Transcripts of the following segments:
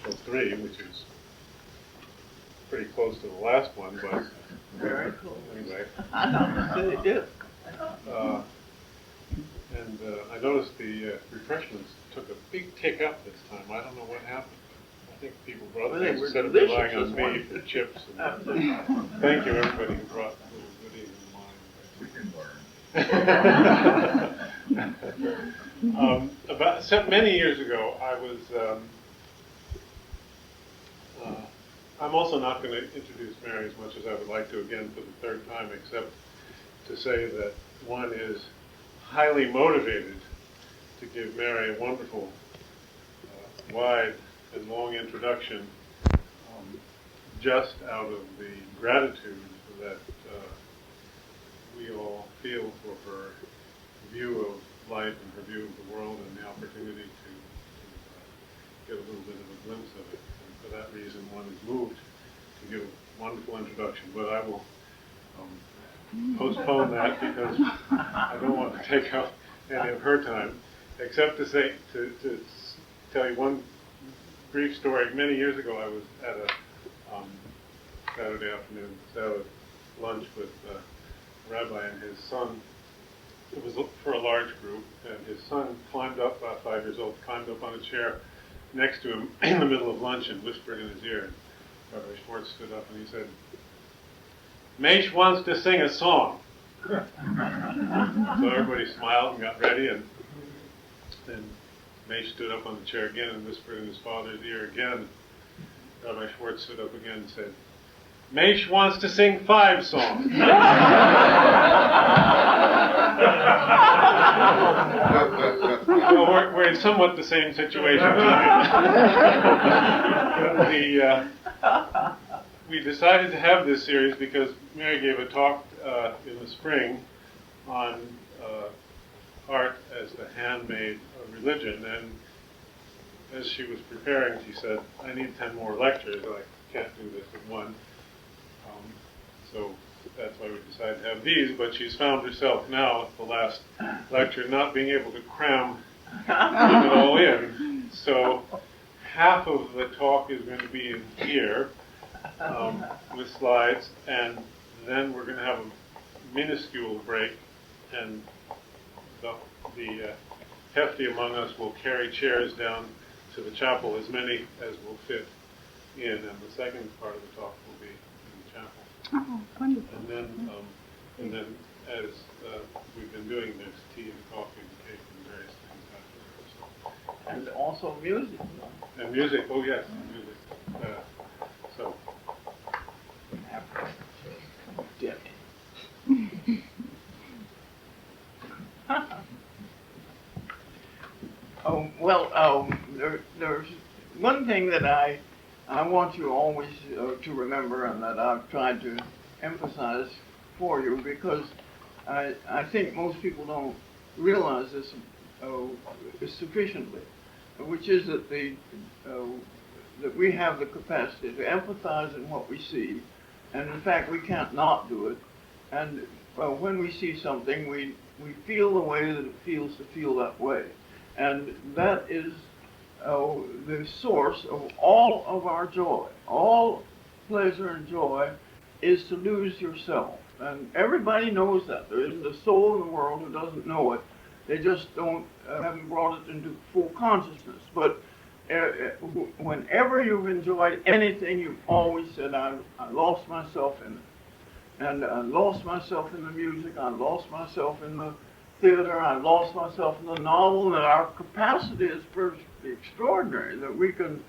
till 3, which is pretty close to the last one, but Very cool. anyway. I know, it is. And I noticed the refreshments took a big tick up this time. I don't know what happened. I think people brought Well, they things were instead of delicious relying on this me morning. for chips. And, thank you, everybody who brought little goodies in mine. We can learn. Many years ago, I was. I'm also not going to introduce Mary as much as I would like to again for the third time, except to say that one is highly motivated to give Mary a wonderful, wide and long introduction, just out of the gratitude that we all feel for her view of life and her view of the world and the opportunity to get a little bit of a glimpse of it. And for that reason, one is moved to give a wonderful introduction. But I will postpone that because I don't want to take up any of her time, except to say, to tell you one brief story. Many years ago, I was at a Saturday afternoon, Sabbath lunch with a rabbi and his son. It was for a large group, and his son climbed up, about 5 years old, climbed up on a chair next to him in the middle of lunch and whispered in his ear. And Rabbi Schwartz stood up and he said, "Maish wants to sing a song." So everybody smiled and got ready, and then Maish stood up on the chair again and whispered in his father's ear again. Rabbi Schwartz stood up again and said, "Maish wants to sing 5 songs." Well, we're in somewhat the same situation tonight. We decided to have this series because Mary gave a talk in the spring on art as the handmaid of religion, and as she was preparing, she said, "I need 10 more lectures. I can't do this in one." So that's why we decided to have these, but she's found herself now at the last lecture not being able to cram it all in. So half of the talk is going to be in here with slides, and then we're going to have a minuscule break, and the hefty among us will carry chairs down to the chapel, as many as will fit in, and the second part of the talk will be in the chapel. Oh, wonderful. And then, as we've been doing, there's tea and coffee and cake and various things afterwards. And also music. And music, oh yes, music. So. There's one thing that I want you always to remember, and that I've tried to emphasize for you, because I think most people don't realize this sufficiently, which is that that we have the capacity to empathize in what we see, and in fact we can't not do it. And when we see something, we feel the way that it feels to feel that way, and that is the source of all of our joy. All pleasure and joy is to lose yourself, and everybody knows that. There isn't a soul in the world who doesn't know it. They just haven't brought it into full consciousness. But whenever you've enjoyed anything, you've always said, I lost myself in it. And I lost myself in the music, I lost myself in the theater, I lost myself in the novel, and our capacity is pretty extraordinary, that we can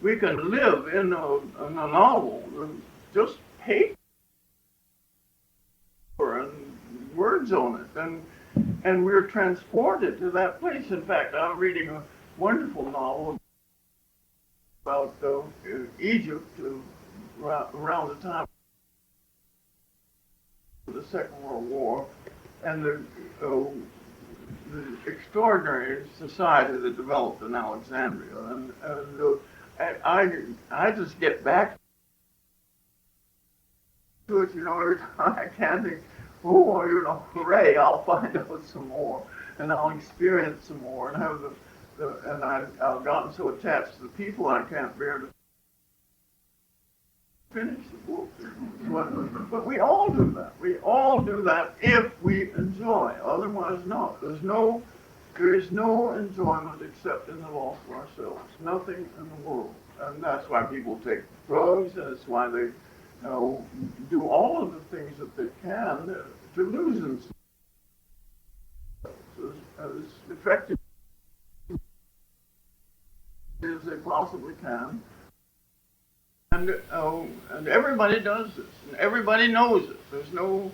live in a novel, just paper and words on it, and we're transported to that place. In fact, I'm reading a wonderful novel about Egypt around the time of the Second World War, and the extraordinary society that developed in Alexandria, and I just get back to it, every time I can think, hooray, I'll find out some more, and I'll experience some more, and have and I've gotten so attached to the people I can't bear to finish the book. But we all do that. We all do that if we enjoy. Otherwise, not. There is no enjoyment except in the loss of ourselves. Nothing in the world. And that's why people take drugs. That's why they do all of the things that they can to lose themselves as effectively as they possibly can. And everybody does this, and everybody knows it. There's no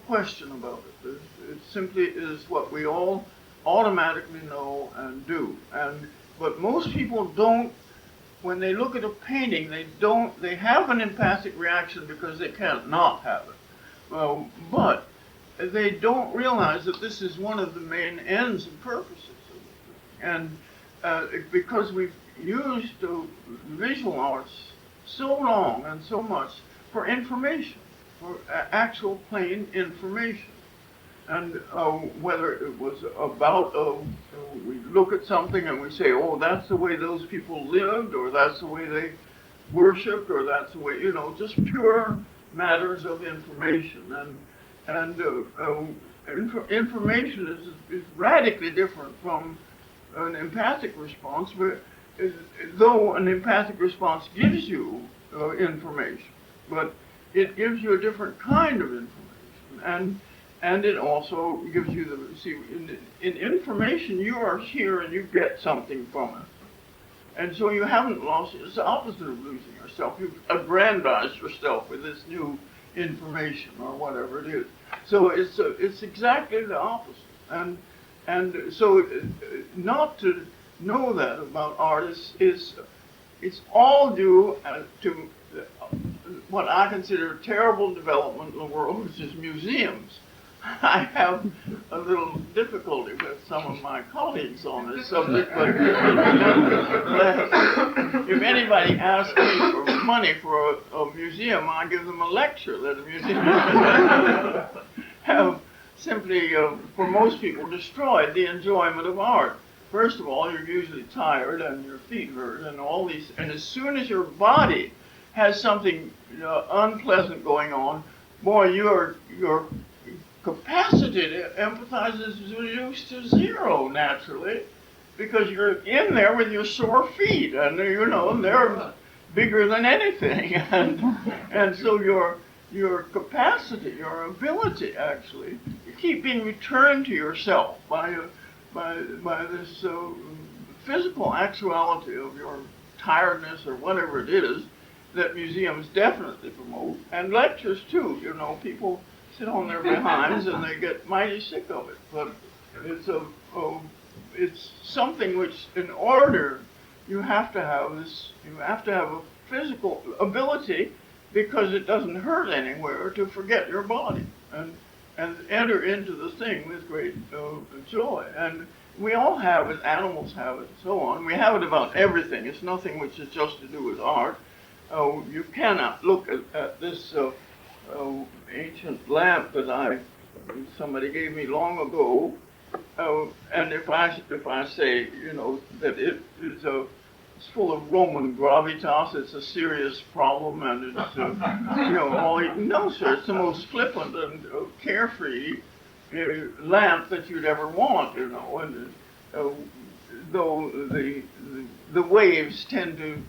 question about it. It simply is what we all automatically know and do. But most people don't. When they look at a painting, they have an empathic reaction because they can't not have it. But they don't realize that this is one of the main ends and purposes of it. And because we've used visual arts so long and so much for information, for actual plain information. And whether it was about, we look at something and we say, oh, that's the way those people lived, or that's the way they worshipped, or that's the way, just pure matters of information. Information is radically different from an empathic response, though an empathic response gives you information, but it gives you a different kind of information. And it also gives you in information, you are here and you get something from it. And so you haven't lost, it's the opposite of losing yourself. You've aggrandized yourself with this new information or whatever it is. So it's exactly the opposite. And so not to know that about artists it's all due to what I consider a terrible development in the world, which is museums. I have a little difficulty with some of my colleagues on this subject, but if anybody asks me for money for a museum, I give them a lecture that a museum have simply, for most people, destroyed the enjoyment of art. First of all, you're usually tired and your feet hurt and all these, and as soon as your body has something unpleasant going on, boy, your capacity to empathize is reduced to zero naturally, because you're in there with your sore feet, and they're bigger than anything, and so your capacity, your ability, actually, you keep being returned to yourself by this physical actuality of your tiredness or whatever it is that museums definitely promote, and lectures too. People sit on their behinds and they get mighty sick of it. But it's something which, in order, you have to have a physical ability, because it doesn't hurt anywhere, to forget your body and enter into the thing with great joy. And we all have it, animals have it, and so on. We have it about everything. It's nothing which is just to do with art. You cannot look at this ancient lamp that somebody gave me long ago, and if I say that it is it's full of Roman gravitas, it's a serious problem, and it's no, sir, it's the most flippant and carefree lamp that you'd ever want, and though the waves tend to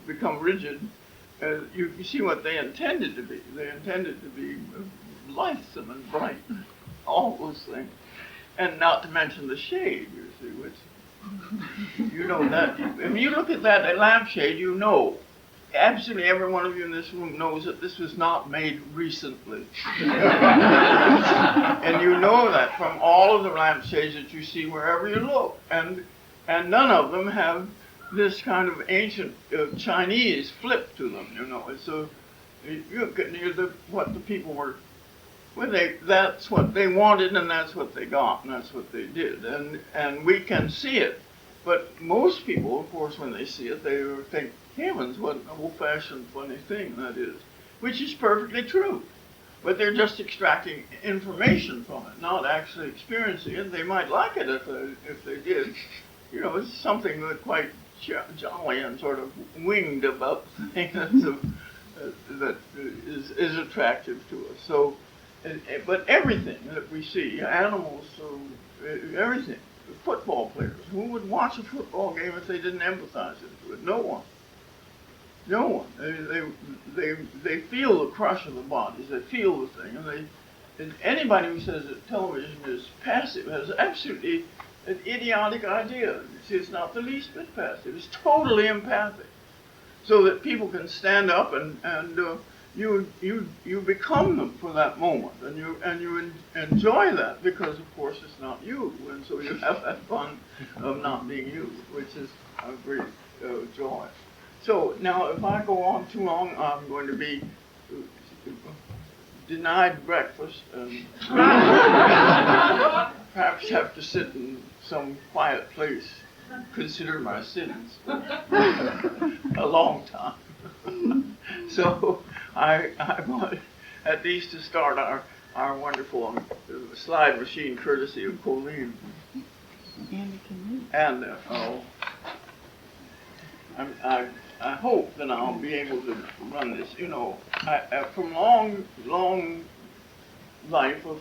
become rigid. You see what they intended to be. They intended to be blithesome and bright, all those things. And not to mention the shade, you see, which, that. If you look at that lampshade, absolutely every one of you in this room knows that this was not made recently. And you know that from all of the lampshades that you see wherever you look. And none of them have this kind of ancient Chinese flip to them, It's what the people were, that's what they wanted, and that's what they got, and that's what they did, and we can see it. But most people, of course, when they see it, they think, heavens, what an old-fashioned funny thing that is, which is perfectly true. but they're just extracting information from it, not actually experiencing it. They might like it if they did. You know, it's something that quite jolly and sort of winged about the thing that is attractive to us. So, but everything that we see, animals, everything, football players, who would watch a football game if they didn't empathize into it? No one. No one. They feel the crush of the bodies. They feel the thing, and anybody who says that television is passive has absolutely an idiotic idea. See, it's not the least bit passive. It's totally empathic, so that people can stand up and you become them for that moment, and you enjoy that because of course it's not you, and so you have that fun of not being you, which is a great joy. So now, if I go on too long, I'm going to be denied breakfast and perhaps have to sit in some quiet place, consider my sins a long time. So I want at least to start our wonderful slide machine courtesy of Colleen. And I hope that I'll be able to run this. You know, from long life of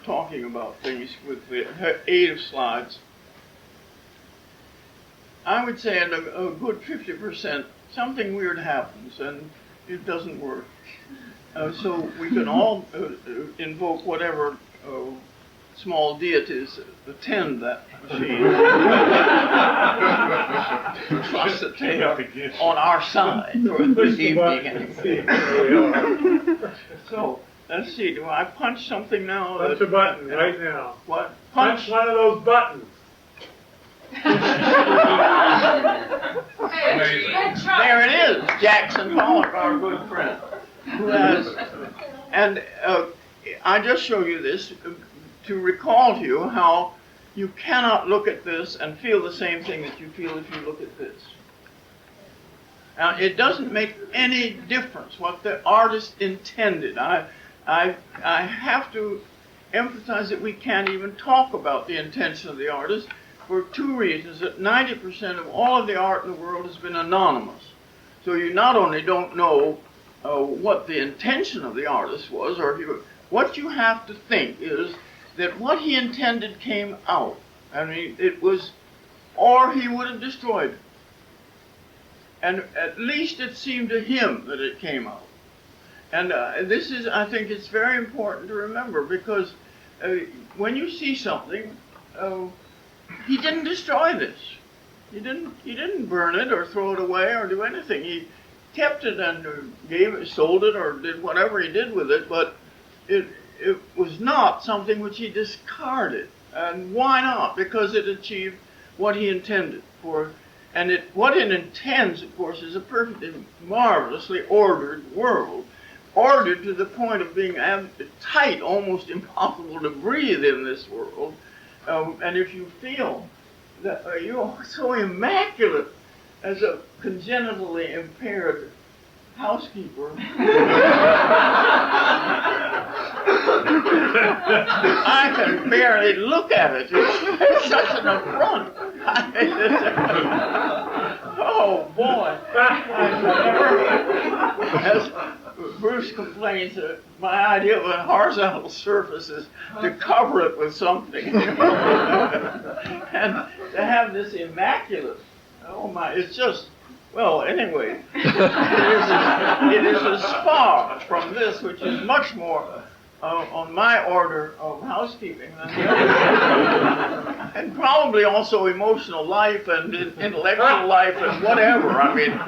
talking about things with the aid of slides, I would say in a good 50%, something weird happens and it doesn't work. So we can all invoke whatever small deities attend that machine. Trust that they are on our side for this evening. So let's see. Do I punch something now? Punch a button right now. What? Punch one of those buttons. There it is. Jackson Pollock, our good friend, who has. And I just show you this to recall to you how you cannot look at this and feel the same thing that you feel if you look at this. Now, it doesn't make any difference what the artist intended. I have to emphasize that we can't even talk about the intention of the artist for two reasons. That 90% of all of the art in the world has been anonymous. So you not only don't know what the intention of the artist was, what you have to think is that what he intended came out. I mean, it was, or he would have destroyed it. And at least it seemed to him that it came out. And this is, I think it's very important to remember, because when you see something, he didn't destroy this. He didn't burn it or throw it away or do anything. He kept it and sold it or did whatever he did with it, but it was not something which he discarded. And why not? Because it achieved what he intended for. And what it intends, of course, is a perfectly marvelously ordered world. Ordered to the point of being tight, almost impossible to breathe in this world. And if you feel that you're so immaculate as a congenitally impaired housekeeper, I can barely look at it. It's such an affront. Oh boy! As Bruce complains, my idea of a horizontal surface is to cover it with something, and to have this immaculate. Oh my! It's just. Well, anyway, it is as far from this, which is much more on my order of housekeeping than the other. And probably also emotional life and intellectual life and whatever. I mean,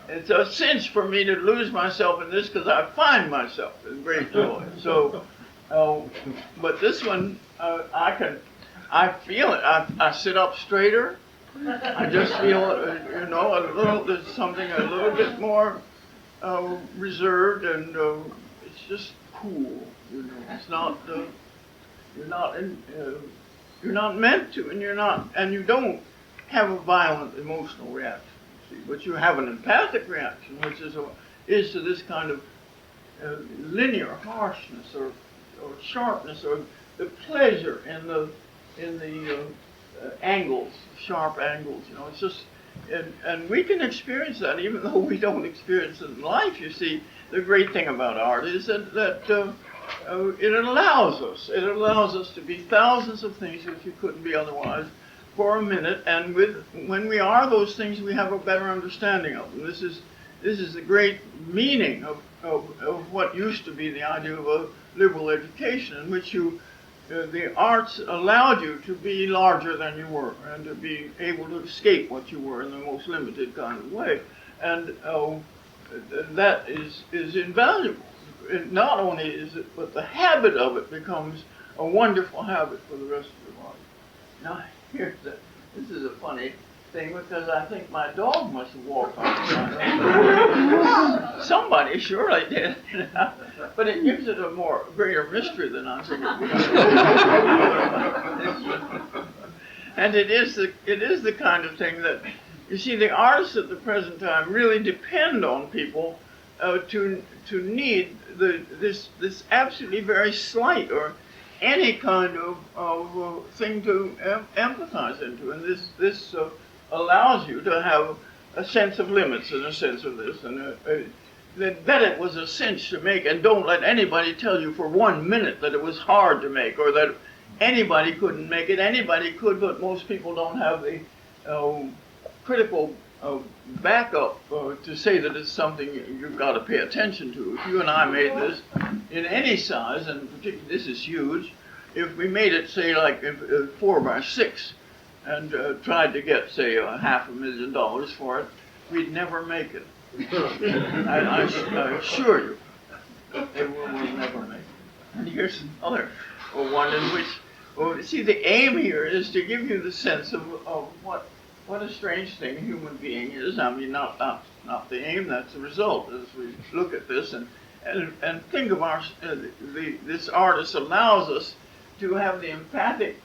it's a cinch for me to lose myself in this because I find myself in great joy. So, but this one, I feel it. I sit up straighter. I just feel, there's something a little bit more reserved, and it's just cool. It's not. You're not meant to, and you don't have a violent emotional reaction. See, but you have an empathic reaction, which is to this kind of linear harshness or sharpness or the pleasure in the angles, sharp angles. You know, it's just and we can experience that even though we don't experience it in life. You see, the great thing about art is that it allows us to be thousands of things which we couldn't be otherwise for a minute, and when we are those things, we have a better understanding of them. This is the great meaning of what used to be the idea of a liberal education, in which the arts allowed you to be larger than you were, and to be able to escape what you were in the most limited kind of way, and that is invaluable. Not only is it, but the habit of it becomes a wonderful habit for the rest of your life. Now, this is a funny thing, because I think my dog must have walked on it. Somebody surely did. But it gives it a greater mystery than I think it would. And it is the kind of thing that, you see, the artists at the present time really depend on people to need this absolutely very slight or any kind of thing to empathize into, and this allows you to have a sense of limits and a sense of this, and that it was a cinch to make, and don't let anybody tell you for 1 minute that it was hard to make, or that anybody couldn't make it. Anybody could, but most people don't have the critical backup to say that it's something you've got to pay attention to. If you and I made this in any size, and particularly this is huge, if we made it, say, like 4 by 6, and tried to get, say, $500,000 for it, we'd never make it. I assure you, we'll never make it. And here's another one in which, see, the aim here is to give you the sense of what a strange thing a human being is. I mean, not the aim, that's the result, as we look at this and think of this artist allows us to have the empathic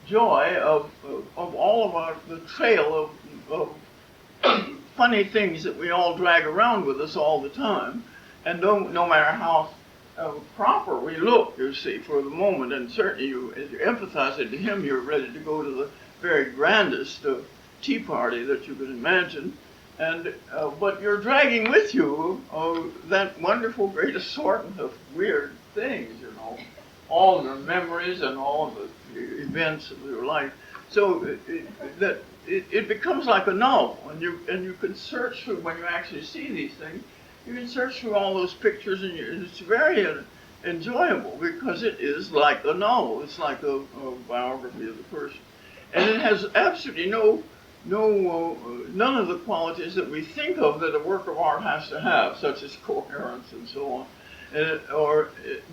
joy of all of the trail of funny things that we all drag around with us all the time, and no matter how proper we look, you see, for the moment, and certainly as you empathize it to him, you're ready to go to the very grandest tea party that you can imagine, and but you're dragging with you that wonderful great assortment of weird things, you know, all your memories and all the events of your life. So it becomes like a novel, and you can search through, when you actually see these things, you can search through all those pictures, and it's very enjoyable, because it is like a novel. It's like a biography of the person, and it has absolutely none of the qualities that we think of that a work of art has to have, such as coherence and so on.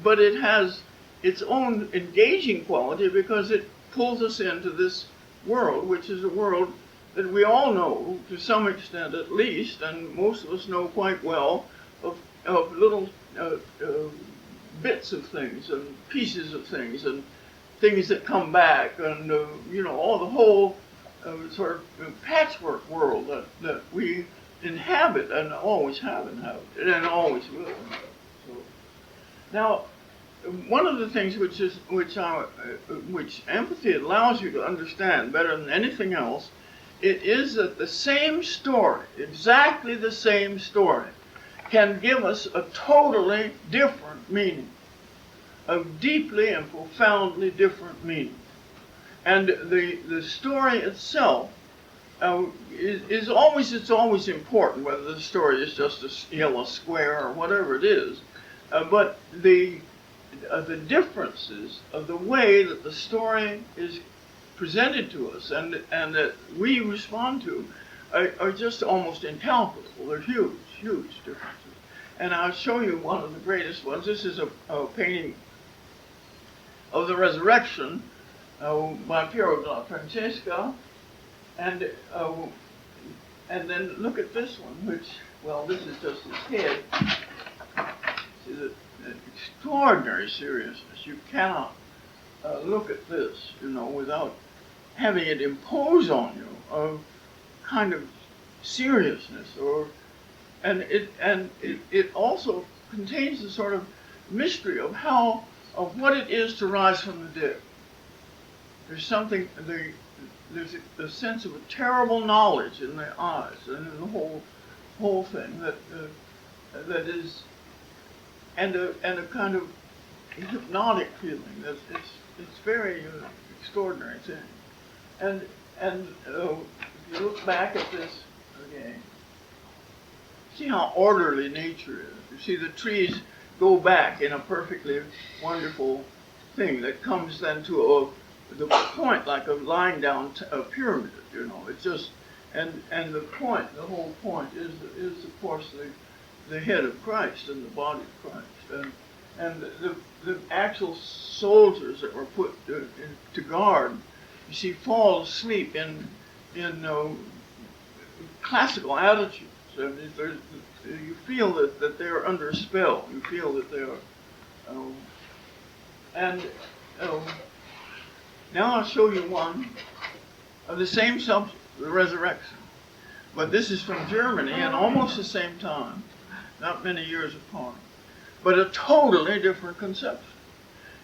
But it has its own engaging quality, because it pulls us into this world, which is a world that we all know, to some extent at least, and most of us know quite well, of little bits of things and pieces of things and things that come back, and all the whole sort of patchwork world that we inhabit and always have inhabited and always will inhabit. So, now, one of the things which empathy allows you to understand better than anything else, it is that the same story, exactly the same story, can give us a totally different meaning, a deeply and profoundly different meaning. And the story itself is always important, whether the story is just a yellow square or whatever it is. But the differences of the way that the story is presented to us and that we respond to are just almost incalculable. They're huge, huge differences. And I'll show you one of the greatest ones. This is a painting of the Resurrection by Piero della Francesca, and then look at this one, which, well, this is just his head. See the extraordinary seriousness. You cannot look at this, without having it impose on you a kind of seriousness, and it also contains a sort of mystery of what it is to rise from the dead. There's something, there's a sense of a terrible knowledge in the eyes and in the whole thing that is, and a kind of hypnotic feeling. It's very extraordinary thing. And if you look back at this again, see how orderly nature is. You see the trees go back in a perfectly wonderful thing that comes then to the point, like a lying down a pyramid. You know, it's just and the point, the whole point is of course the head of Christ and the body of Christ, and the actual soldiers that were put to guard, you see, fall asleep in classical attitudes. And you feel that they're under a spell. You feel that they are. Now I'll show you one of the same subject, the resurrection. But this is from Germany, and almost the same time, not many years apart, but a totally different conception.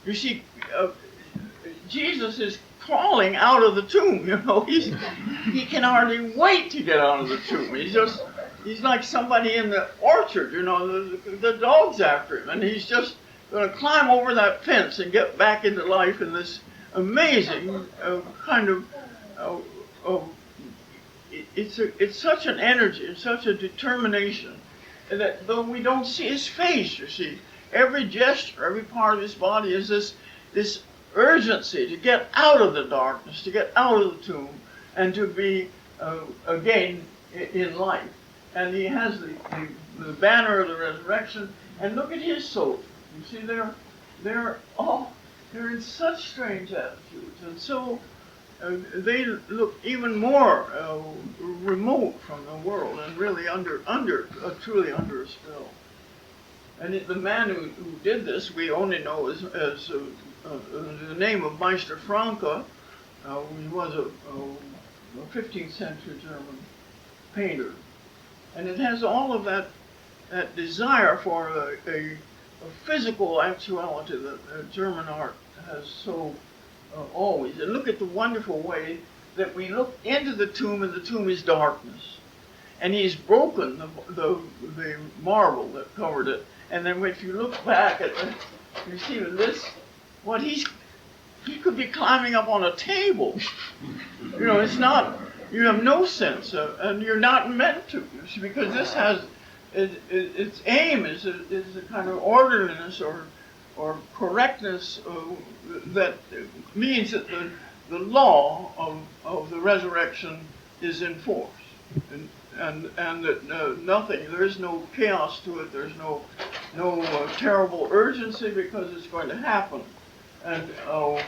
You see, Jesus is crawling out of the tomb. You know, he can hardly wait to get out of the tomb. He's like somebody in the orchard. You know, the dog's after him, and he's just going to climb over that fence and get back into life in this amazing kind of. It's such an energy, it's such a determination that though we don't see his face, you see, every gesture, every part of his body is this urgency to get out of the darkness, to get out of the tomb, and to be again in life. And he has the banner of the resurrection. And look at his soldiers. You see, they're in such strange attitudes, and so they look even more remote from the world, and really truly under a spell. And the man who did this, we only know as the name of Meister Franke. He was a 15th century German painter, and it has all of that desire for a physical actuality that German art has so always. And look at the wonderful way that we look into the tomb, and the tomb is darkness. And he's broken the marble that covered it. And then if you look back at it, you see this, he could be climbing up on a table. You know, it's not, you have no sense of, and you're not meant to, you see, because this has, its aim is a kind of orderliness or correctness that means that the law of the resurrection is in force, and that nothing, there is no chaos to it. There's no terrible urgency because it's going to happen, and so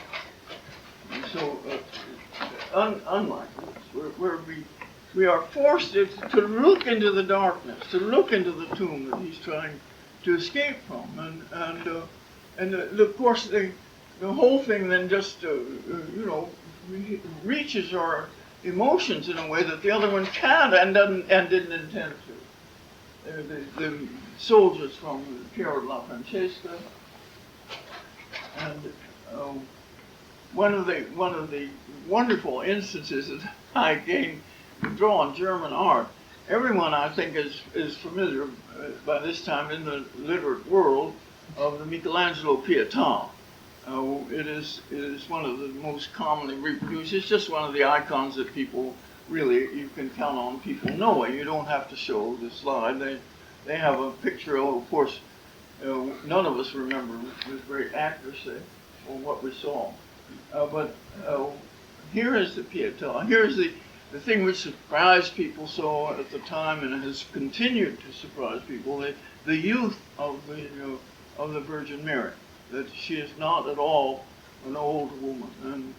unlike this, we are forced to look into the darkness, to look into the tomb that he's trying to escape from, and of course the whole thing then just reaches our emotions in a way that the other one can't and didn't intend to. The soldiers from the Piero della Francesca, and one of the wonderful instances that I again draw on German art. Everyone, I think, is familiar by this time in the literate world of the Michelangelo Pietà. It is one of the most commonly reproduced. It's just one of the icons that people really, you can count on people knowing. You don't have to show the slide. They have a picture, of course, none of us remember with great accuracy or what we saw. But here is the Pietà. Here is the thing which surprised people so at the time, and has continued to surprise people, the youth of the Virgin Mary, that she is not at all an old woman, and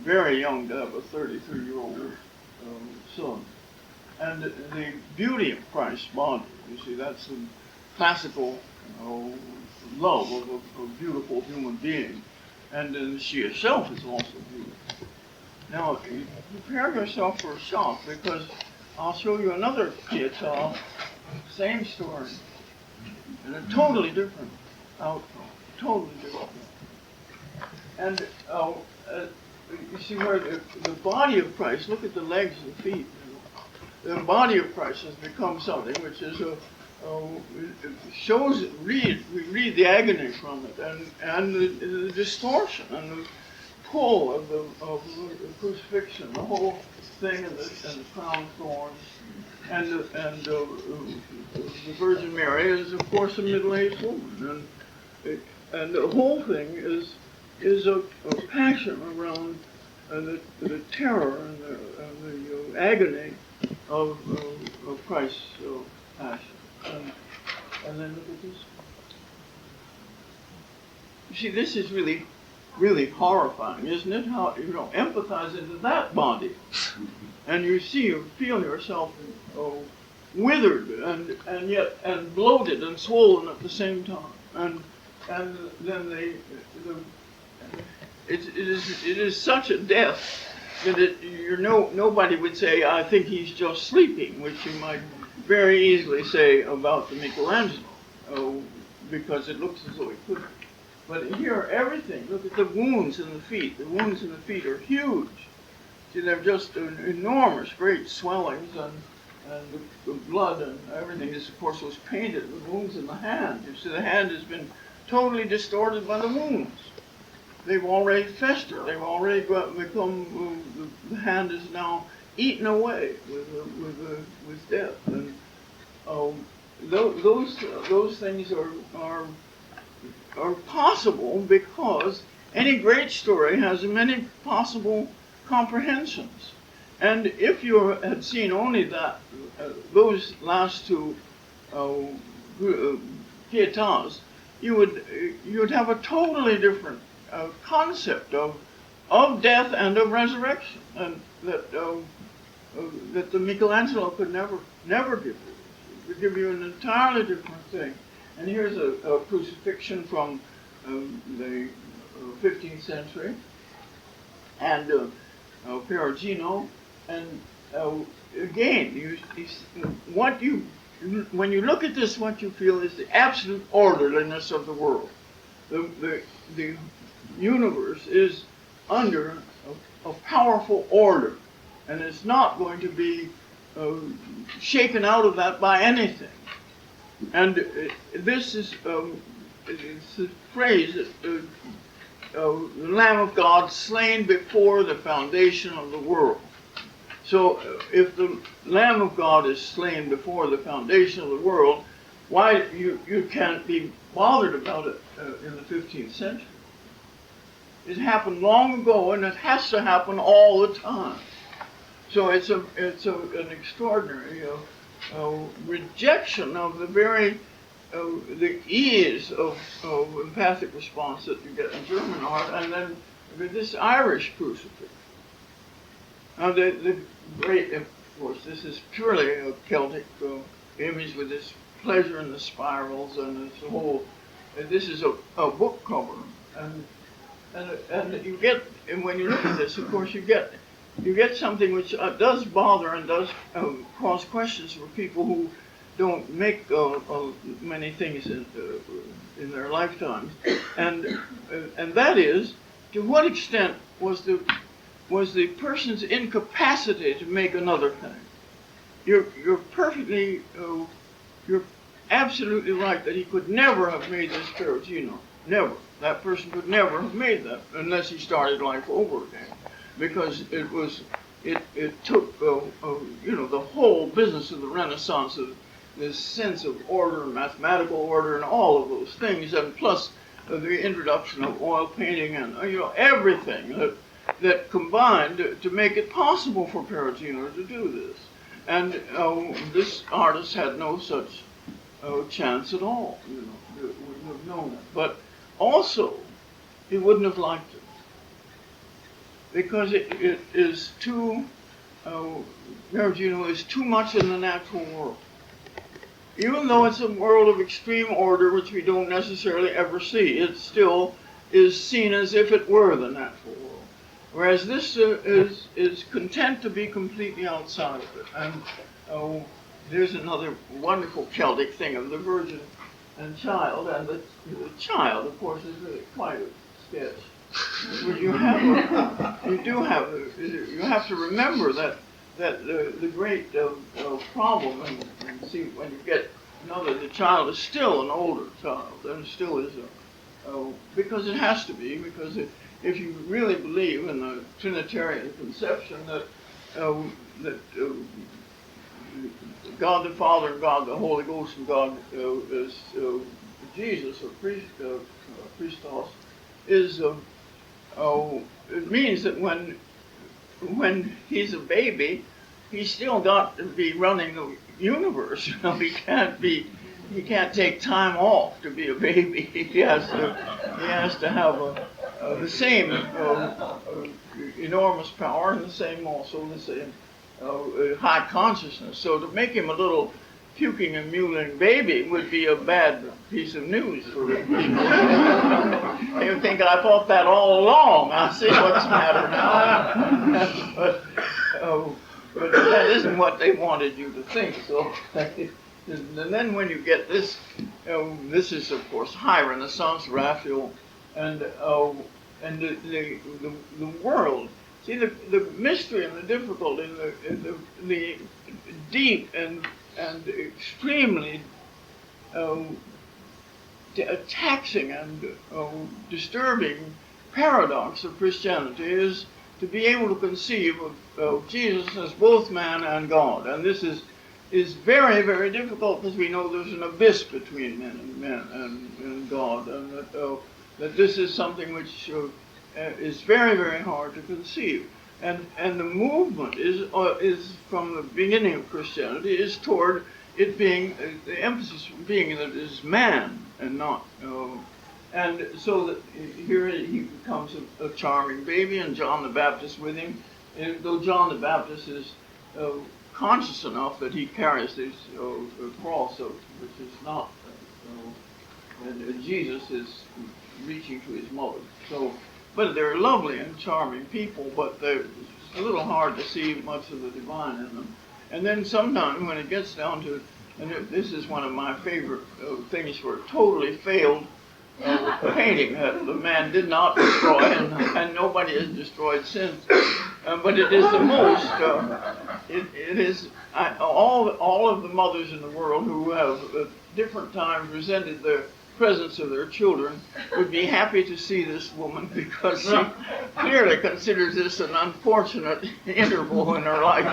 very young to have a 33-year-old son. And the beauty of Christ's body, you see, that's the classical love of a beautiful human being, and she herself is also beautiful. Now, prepare yourself for a shock, because I'll show you another Pietà, same story. and a totally different outcome, totally different. And you see where the body of Christ, look at the legs and feet. The body of Christ has become something which is we read the agony from it, and the distortion and the pull of the crucifixion, the whole thing, and the crown of thorns, and the Virgin Mary is of course a middle-aged woman, and the whole thing is a passion around the terror and the agony of Christ's passion. And then look at this. You see, this is really, really horrifying, isn't it? How, empathize into that body. And you feel yourself withered and bloated and swollen at the same time. And then it is such a death that nobody would say, I think he's just sleeping, which you might very easily say about the Michelangelo, because it looks as though he could. But here, everything, look at the wounds in the feet. The wounds in the feet are huge. See, they're just enormous, great swellings, and the blood and everything is, of course, was painted. The wounds in the hand. You see, the hand has been totally distorted by the wounds. They've already festered. They've already become. The hand is now eaten away with death, and those things are possible because any great story has many possible comprehensions. And if you had seen only those last two pietas, you would have a totally different concept of death and of resurrection, and that the Michelangelo could never give you. It would give you an entirely different thing. And here's a crucifixion from the 15th century, and Perugino, and again, when you look at this, what you feel is the absolute orderliness of the world. The universe is under a powerful order, and it's not going to be shaken out of that by anything. And this is it's a phrase that the Lamb of God slain before the foundation of the world. So if the Lamb of God is slain before the foundation of the world, why you can't be bothered about it in the 15th century? It happened long ago, and it has to happen all the time. So it's an extraordinary rejection of the very the ease of empathic response that you get in German art, and then this Irish crucifix. Now the great, of course, this is purely a Celtic image with this pleasure in the spirals and this whole. This is a book cover, and you get, and when you look at this, of course, you get something which does bother and does cause questions for people who don't make many things in their lifetimes, and that is, to what extent was the person's incapacity to make another thing? You're perfectly you're absolutely right that he could never have made this Perugino. Never. That person could never have made that unless he started life over again, because it took the whole business of the Renaissance, of this sense of order, mathematical order, and all of those things, and plus the introduction of oil painting and everything that combined to make it possible for Perugino to do this. And this artist had no such chance at all. He wouldn't have known it. But also, he wouldn't have liked it, because it is too. Perugino is too much in the natural world. Even though it's a world of extreme order, which we don't necessarily ever see, it still is seen as if it were the natural world. Whereas this is content to be completely outside of it. And there's another wonderful Celtic thing of the Virgin and child, and the child, of course, is quite a sketch. But you have to remember that the great problem, and see when you get that the child is still an older child, and still is because it has to be, because if you really believe in the Trinitarian conception that God the Father and God the Holy Ghost and God is Jesus or Christos is it means that when he's a baby, he's still got to be running the universe. He can't take time off to be a baby. He has to have the same enormous power and the same high consciousness. So to make him a little puking and mewling baby would be a bad piece of news for him. They would think I thought that all along. I see what's the matter now. But that isn't what they wanted you to think. So, and then when you get this, this is of course high Renaissance, Raphael, and the world. See the mystery and the difficulty, the deep and extremely taxing and disturbing paradox of Christianity is to be able to conceive of Jesus as both man and God. And this is very, very difficult because we know there's an abyss between men and God, and that this is something which is very, very hard to conceive. And the movement is from the beginning of Christianity is toward it being the emphasis being that it is man and not. And so that here he becomes a charming baby, and John the Baptist with him. And though John the Baptist is conscious enough that he carries this cross, which is not, and Jesus is reaching to his mother. So, but they're lovely and charming people, but they're a little hard to see much of the divine in them. And then sometimes when it gets down to, and this is one of my favorite things for a totally failed painting that the man did not destroy, and nobody has destroyed since. But it is the most. It is all of the mothers in the world who have at different times resented the presence of their children would be happy to see this woman, because she clearly considers this an unfortunate interval in her life.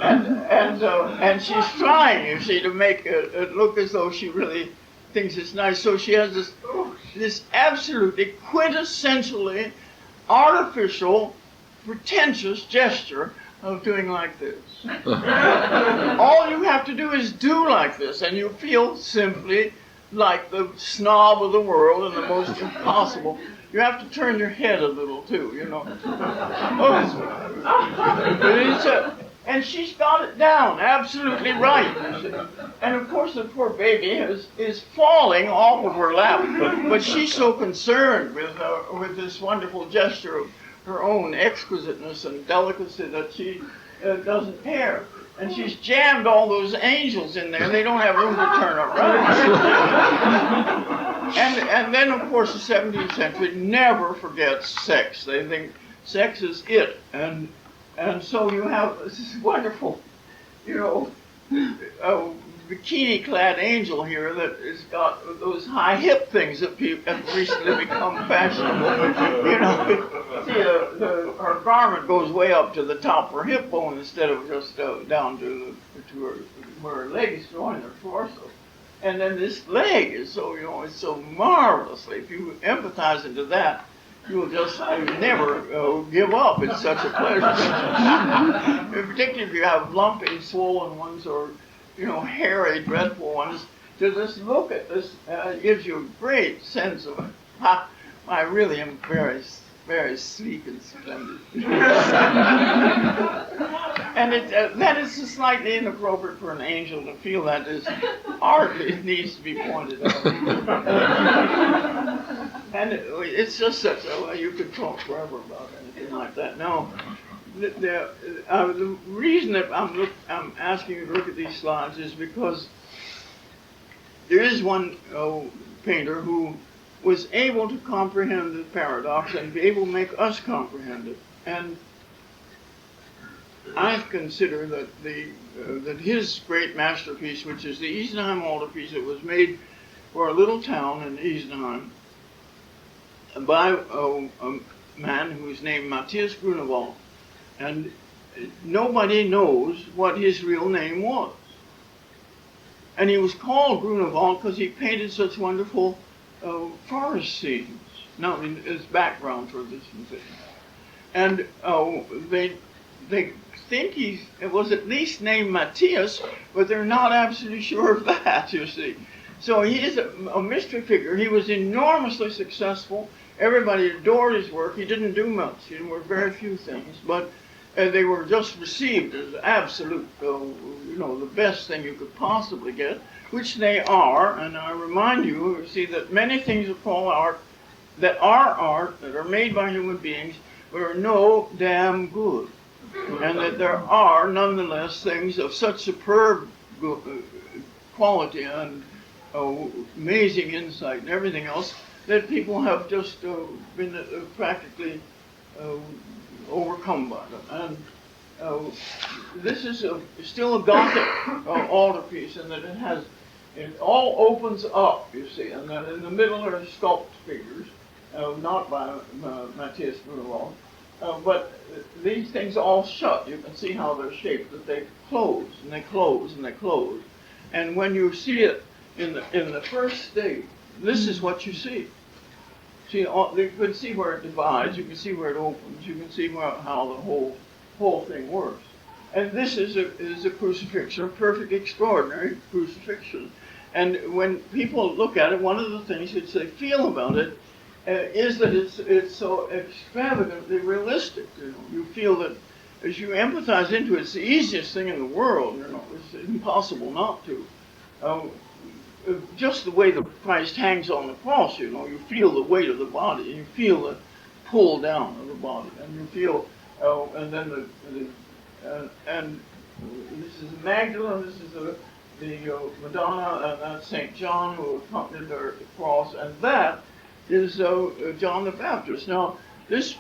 And she's trying, you see, to make it look as though she really thinks it's nice. So she has this absolutely quintessentially artificial, pretentious gesture of doing like this. All you have to do is do like this, and you feel simply like the snob of the world and the most impossible. You have to turn your head a little too, you know. And she's got it down absolutely right. And of course the poor baby is falling off of her lap, but she's so concerned with this wonderful gesture of her own exquisiteness and delicacy that she doesn't care. And she's jammed all those angels in there, and they don't have room to turn around. And then, of course, the 17th century never forgets sex. They think sex is it. And so you have this wonderful, bikini-clad angel here that has got those high hip things that have recently become fashionable. See, her garment goes way up to the top of her hip bone instead of just down to where her legs join her torso. And then this leg is so, it's so marvelously. If you empathize into that, you will just never give up. It's such a pleasure. Particularly if you have lumpy, swollen ones or hairy, dreadful ones, to just look at this gives you a great sense of, I really am very, very sleek and splendid. And that is slightly inappropriate for an angel to feel that. Is hardly needs to be pointed out. And it's just such a, you could talk forever about anything like that. Now, the reason that I'm asking you to look at these slides is because there is one painter who was able to comprehend the paradox and be able to make us comprehend it. And I consider that that his great masterpiece, which is the Isenheim altarpiece, that was made for a little town in Isenheim by a man who was named Matthias Grunewald, and nobody knows what his real name was. And he was called Grunewald because he painted such wonderful forest scenes, not as background for this thing. And they think he was at least named Matthias, but they're not absolutely sure of that, you see. So he is a mystery figure. He was enormously successful. Everybody adored his work. He didn't do much. There were very few things, but they were just received as absolute, the best thing you could possibly get, which they are. And I remind you, see that many things that call art, that are made by human beings, but are no damn good. And that there are, nonetheless, things of such superb quality and amazing insight and everything else that people have just been practically overcome by them. And this is still a Gothic altarpiece, in that it all opens up, you see, and then in the middle are sculpted figures, not by Matthias Grunewald, but these things all shut. You can see how they're shaped, that they close and they close and they close. And when you see it in the first stage, this is what you see. See, you can see where it divides, you can see where it opens, you can see how the whole thing works. And this is a crucifixion, a perfect, extraordinary crucifixion. And when people look at it, one of the things which they feel about it is that it's so extravagantly realistic. You feel that as you empathize into it, it's the easiest thing in the world. It's impossible not to. Just the way the Christ hangs on the cross, you feel the weight of the body, you feel the pull down of the body, and you feel, and then and this is Magdalene, this is the Madonna, and that's St. John who accompanied the cross, and that is John the Baptist. Now, this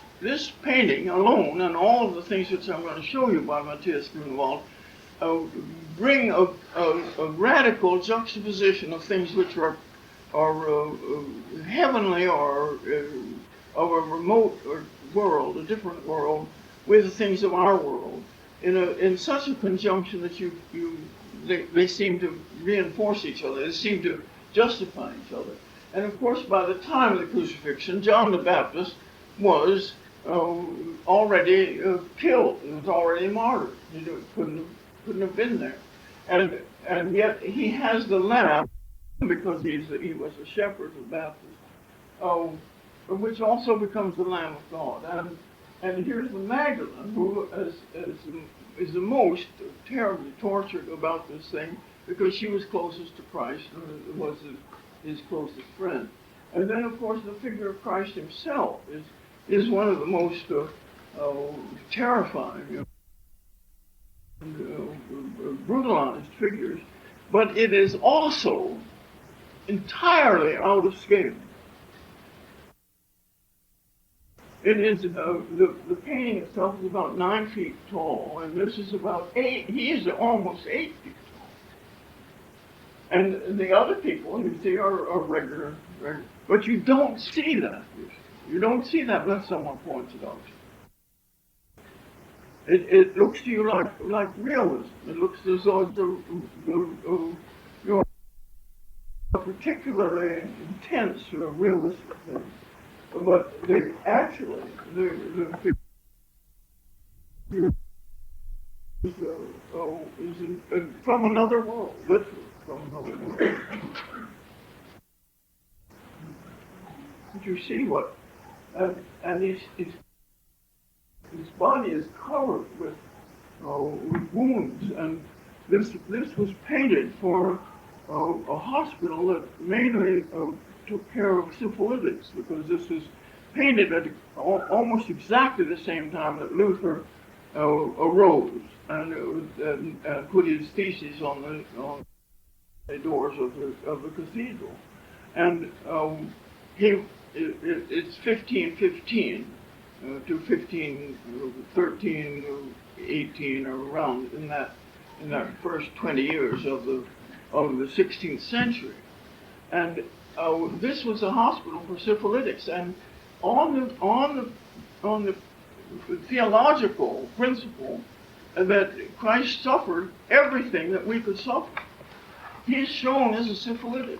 painting alone, and all of the things which I'm going to show you by Matthias Grunewald, bring a radical juxtaposition of things which are heavenly or of a remote world, a different world, with the things of our world, in such a conjunction that they seem to reinforce each other. They seem to justify each other. And of course, by the time of the crucifixion, John the Baptist was already killed. He was already martyred. He couldn't have been there. And yet he has the lamb, because he was a shepherd of Baptist, which also becomes the Lamb of God. And here's the Magdalene, who is the most terribly tortured about this thing, because she was closest to Christ and was his closest friend. And then, of course, the figure of Christ himself is one of the most terrifying brutalized figures, but it is also entirely out of scale. It is the painting itself is about 9 feet tall, and this is about 8. He is almost 8 feet tall, and the other people you see are regular, but you don't see that. You don't see that unless someone points it out. It looks to you like realism. It looks as though it's a particularly intense or realistic thing. But actually, the figure is from another world, literally from another world. But you see what, and his body is covered with wounds, and this was painted for a hospital that mainly took care of syphilitics, because this was painted at almost exactly the same time that Luther arose and put his thesis on the doors of the cathedral. And it's 1515 to 1513, 18, or around in that first 20 years of the 16th century. And this was a hospital for syphilitics, and on the theological principle that Christ suffered everything that we could suffer. He is shown as a syphilitic.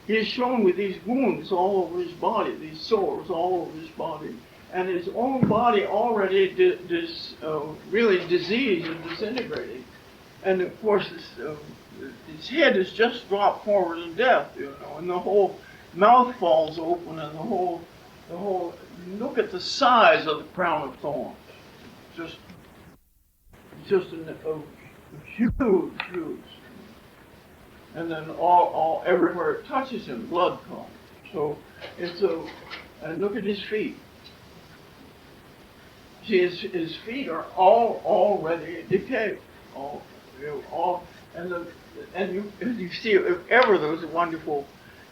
He is shown with these wounds all over his body, these sores all over his body, and his own body already really diseased and disintegrating. And of course, his head is just dropped forward in death, and the whole mouth falls open, and the whole. Look at the size of the crown of thorns. Just a huge. And then all everywhere it touches him, blood comes. So and look at his feet. See, his feet are all already decayed. And you see, if ever there was a wonderful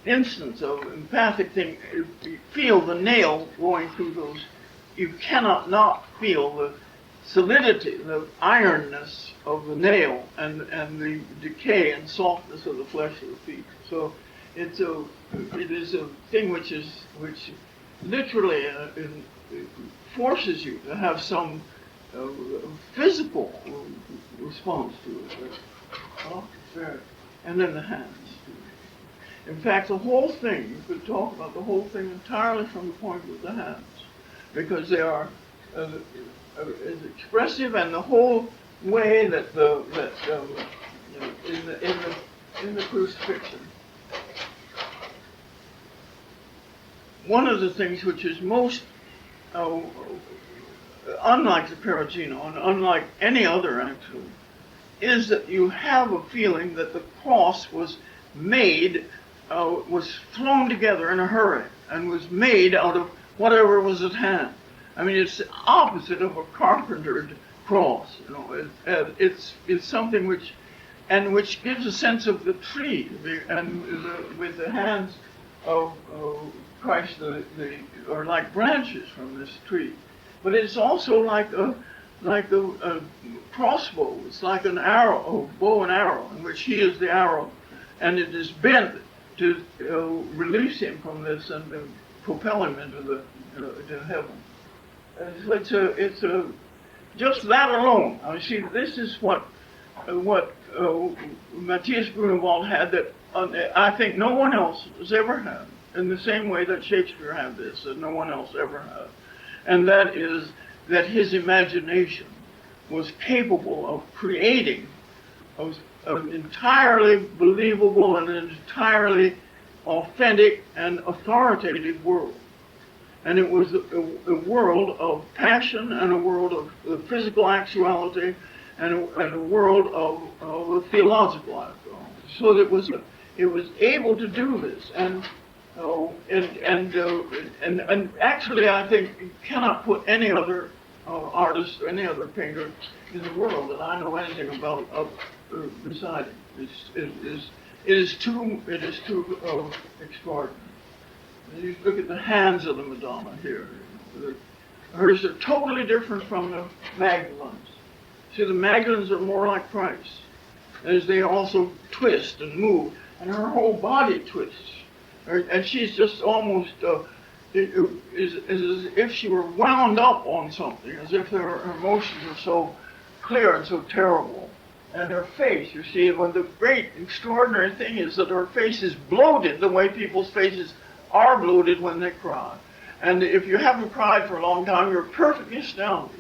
instance of empathic thing, you feel the nail going through those. You cannot not feel the solidity, the ironness of the nail, and the decay and softness of the flesh of the feet. So it is a thing which literally forces you to have some physical response to it. And then the hands. In fact, the whole thing, you could talk about the whole thing entirely from the point of the hands, because they are as expressive, and the whole way that in the crucifixion. One of the things which is most unlike the Perugino and unlike any other actually, is that you have a feeling that the cross was thrown together in a hurry and was made out of whatever was at hand. I mean, it's the opposite of a carpentered cross. It's something which gives a sense of the tree, with the hands of Christ, are like branches from this tree. But it's also like a crossbow. It's like an arrow, a bow and arrow, in which he is the arrow, and it is bent to release him from this and propel him into heaven. It's just that alone. I see. This is what Matthias Grunewald had that I think no one else has ever had, in the same way that Shakespeare had this, that no one else ever had, and that is that his imagination was capable of creating an entirely believable and an entirely authentic and authoritative world. And it was a world of passion, and a world of physical actuality, and a world of theological actuality. So that it was able to do this, and actually, I think you cannot put any other artist or any other painter in the world that I know anything about beside him. It is too extraordinary. You look at the hands of the Madonna here. Hers are totally different from the Magdalenes. See, the Magdalenes are more like Christ, as they also twist and move, and her whole body twists. And she's just almost as if she were wound up on something, as if her emotions are so clear and so terrible. And her face, you see, the great extraordinary thing is that her face is bloated the way people's faces are bloated when they cry. And if you haven't cried for a long time, you're perfectly astounded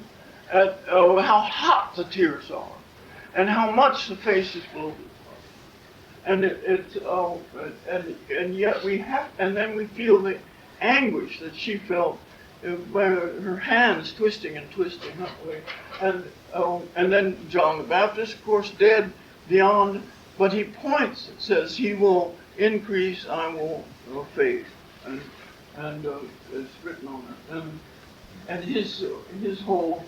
at how hot the tears are and how much the face is bloated. And and yet then we feel the anguish that she felt by her hands twisting and twisting that way. And then John the Baptist, of course, dead beyond, but he points, it says, he will increase, I will fade. And it's written on it. And his whole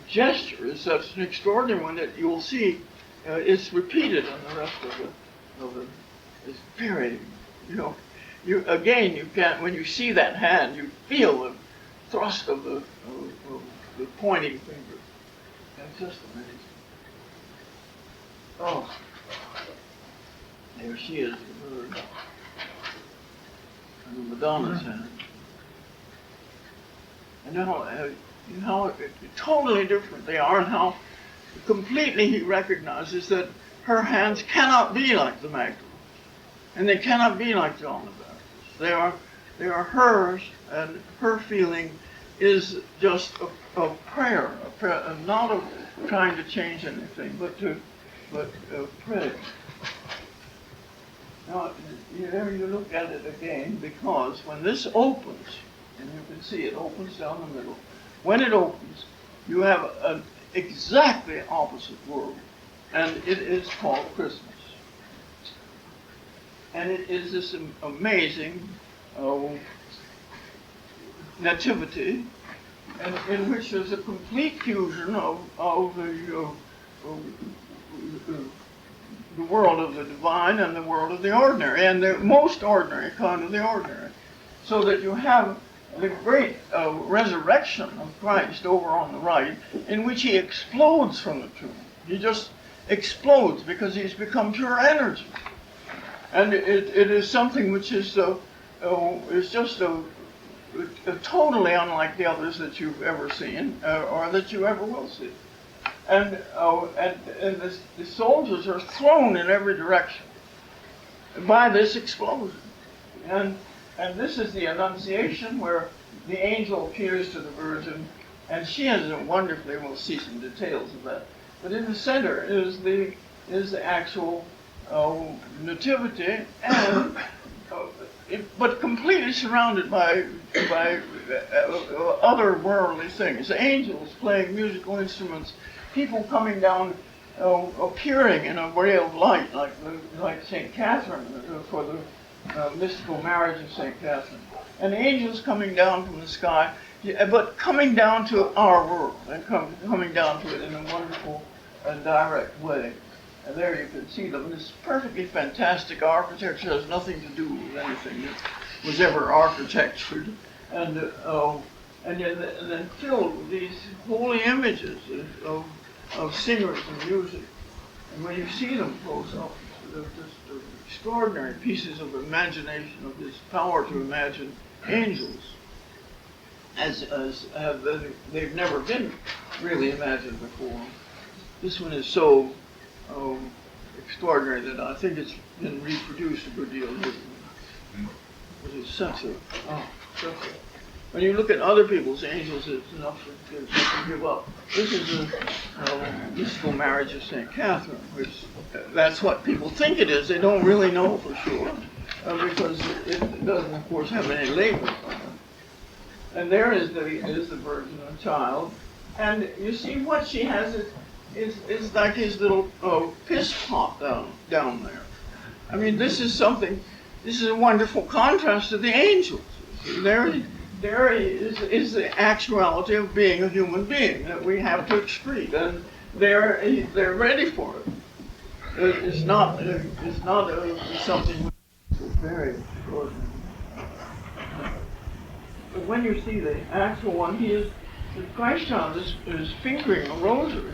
gesture is such an extraordinary one that you will see it's repeated in the rest of the. It's very, you again you can't when you see that hand you feel the thrust of the pointing finger. It's just amazing. Oh, there she is, the bird, and the Madonna's hand. And how totally different they are, and how completely he recognizes that her hands cannot be like the Magdalene, and they cannot be like John the Baptist. They are hers, and her feeling is just a prayer, not of trying to change anything, but pray. Now, you look at it again, because when this opens, and you can see it opens down the middle, when it opens, you have an exactly opposite world, and it is called Christmas. And it is this amazing nativity, and in which there's a complete fusion of the world of the divine and the world of the ordinary, and the most ordinary kind of the ordinary. So that you have the great resurrection of Christ over on the right, in which he explodes from the tomb. He just explodes because he's become pure energy. And it is something which is just totally unlike the others that you've ever seen or that you ever will see. And the soldiers are thrown in every direction by this explosion. And this is the Annunciation, where the angel appears to the Virgin, and she has a wonderfully, we'll see some details of that. But in the center is the actual nativity, and but completely surrounded by other worldly things. Angels playing musical instruments, people coming down, appearing in a ray of light, like St. Catherine for the mystical marriage of St. Catherine. And angels coming down from the sky, but coming down to our world, and coming down to it in a wonderful and direct way. And there you can see them. This perfectly fantastic architecture has nothing to do with anything that was ever architectured. And then filled with these holy images of singers and music. And when you see them close up, they're just extraordinary pieces of imagination, of this power to imagine angels as they've never been really imagined before. This one is so extraordinary that I think it's been reproduced a good deal here. It is such a when you look at other people's angels, it's enough to give up. This is a mystical marriage of St. Catherine, which that's what people think it is. They don't really know for sure, because it doesn't, of course, have any labels on it. And there is the Virgin and Child, and you see what she has is like his little piss pot down there. I mean, this is a wonderful contrast to the angels. There is the actuality of being a human being that we have to excrete, and they're ready for it. It's not something very extraordinary. But when you see the actual one, the Christ child is fingering a rosary,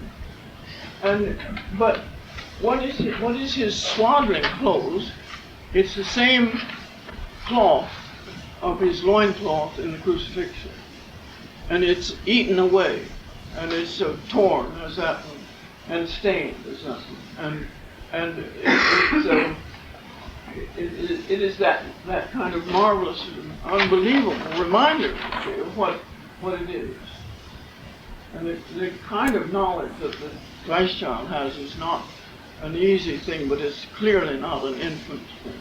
but what is his swaddling clothes? It's the same cloth of his loincloth in the crucifixion, and it's eaten away, and it's torn as that one, and stained as that one, and it is that kind of marvelous and unbelievable reminder of what it is, and the kind of knowledge that the Christ child has is not an easy thing, but it's clearly not an infant thing.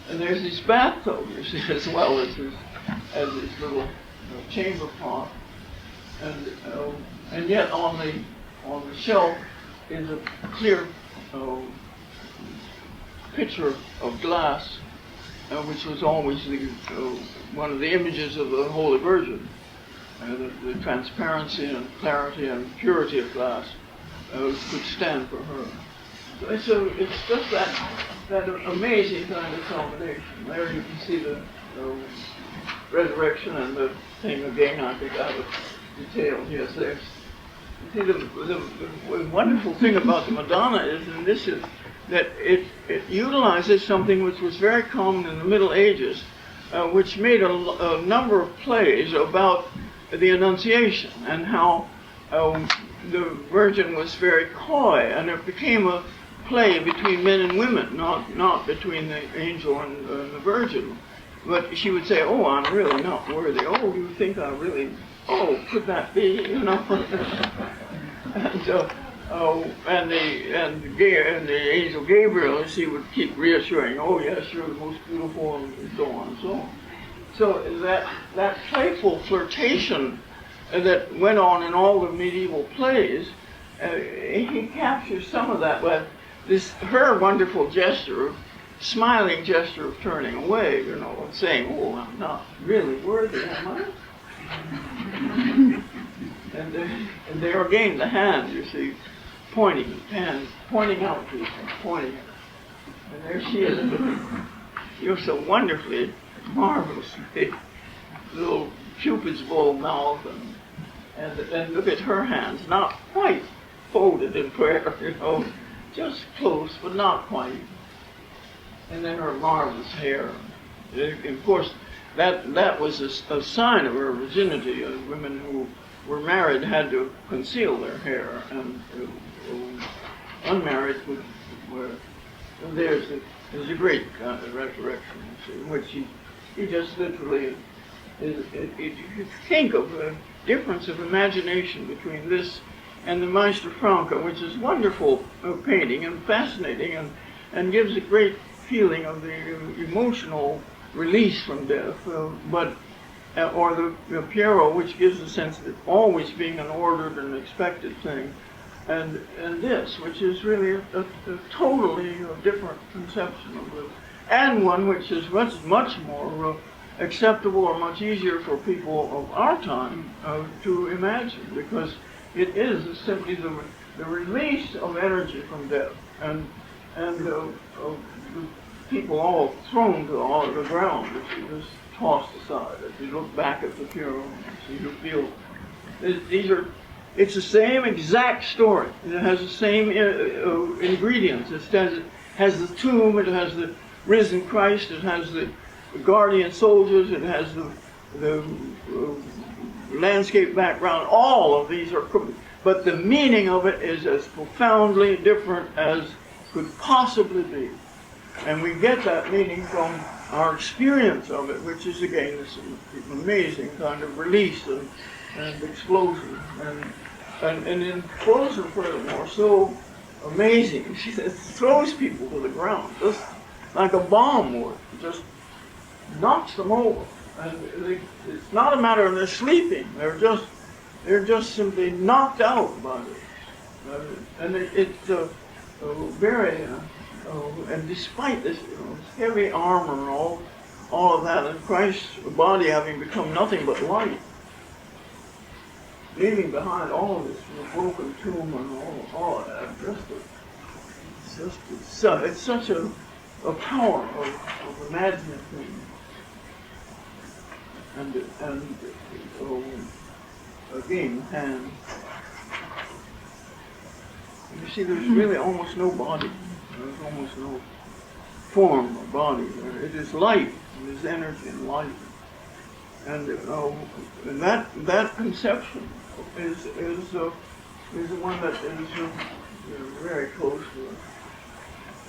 And there's this bathtub, you see, as well as this little chamber pot, and yet on the shelf is a clear pitcher of glass, which was always one of the images of the Holy Virgin. the transparency and clarity and purity of glass could stand for her. So it's just that amazing kind of combination. There you can see the resurrection and the thing again. I think I have it detailed. Yes, there's. See, the wonderful thing about the Madonna is, and this is, that it utilizes something which was very common in the Middle Ages, which made a number of plays about the Annunciation and how the Virgin was very coy, and it became a play between men and women, not between the angel and the Virgin. But she would say, "Oh, I'm really not worthy. Oh, you think I really? Oh, could that be? You know." And the angel Gabriel, she would keep reassuring, "Oh yes, you're the most beautiful," and so on and so on. So that playful flirtation that went on in all the medieval plays, he captures some of that with her wonderful gesture, smiling gesture of turning away, you know, and saying, "Oh, I'm not really worthy, am I?" And there again, the hand, you see, pointing out to you, pointing. And there she is, you're so wonderfully, marvelously, little Cupid's bow mouth, and look at her hands, not quite folded in prayer, you know, just close, but not quite. And then her marvelous hair. And of course, that was a sign of her virginity. Women who were married had to conceal their hair, and unmarried were. There's a great kind of resurrection in which he just literally. You think of the difference of imagination between this and the Meister Franke, which is wonderful painting and fascinating, and gives a great feeling of the emotional release from death, or the Piero, which gives a sense of it always being an ordered and expected thing, and this, which is really a totally different conception of it, and one which is much more acceptable or much easier for people of our time to imagine, because it is simply the release of energy from death, and the people all thrown to the ground, which you just tossed aside. As you look back at the Piero, you feel it's the same exact story. It has the same ingredients. It has the tomb, it has the risen Christ, it has the guardian soldiers, it has the landscape background. All of these are, but the meaning of it is as profoundly different as could possibly be. And we get that meaning from our experience of it, which is again this amazing kind of release and explosion. And in explosion, furthermore, so amazing. It throws people to the ground, just like a bomb would. It just knocks them over. And it's not a matter of they're sleeping. They're just simply knocked out by it. And it's very. And despite this, this heavy armor and all of that, and Christ's body having become nothing but light, leaving behind all of this broken tomb and all of that, it's such a power of imagining things. And again, hands. You see, there's really almost no body. There's almost no form or body there. It is life. It is energy and life. And that conception is the one that is very close to us.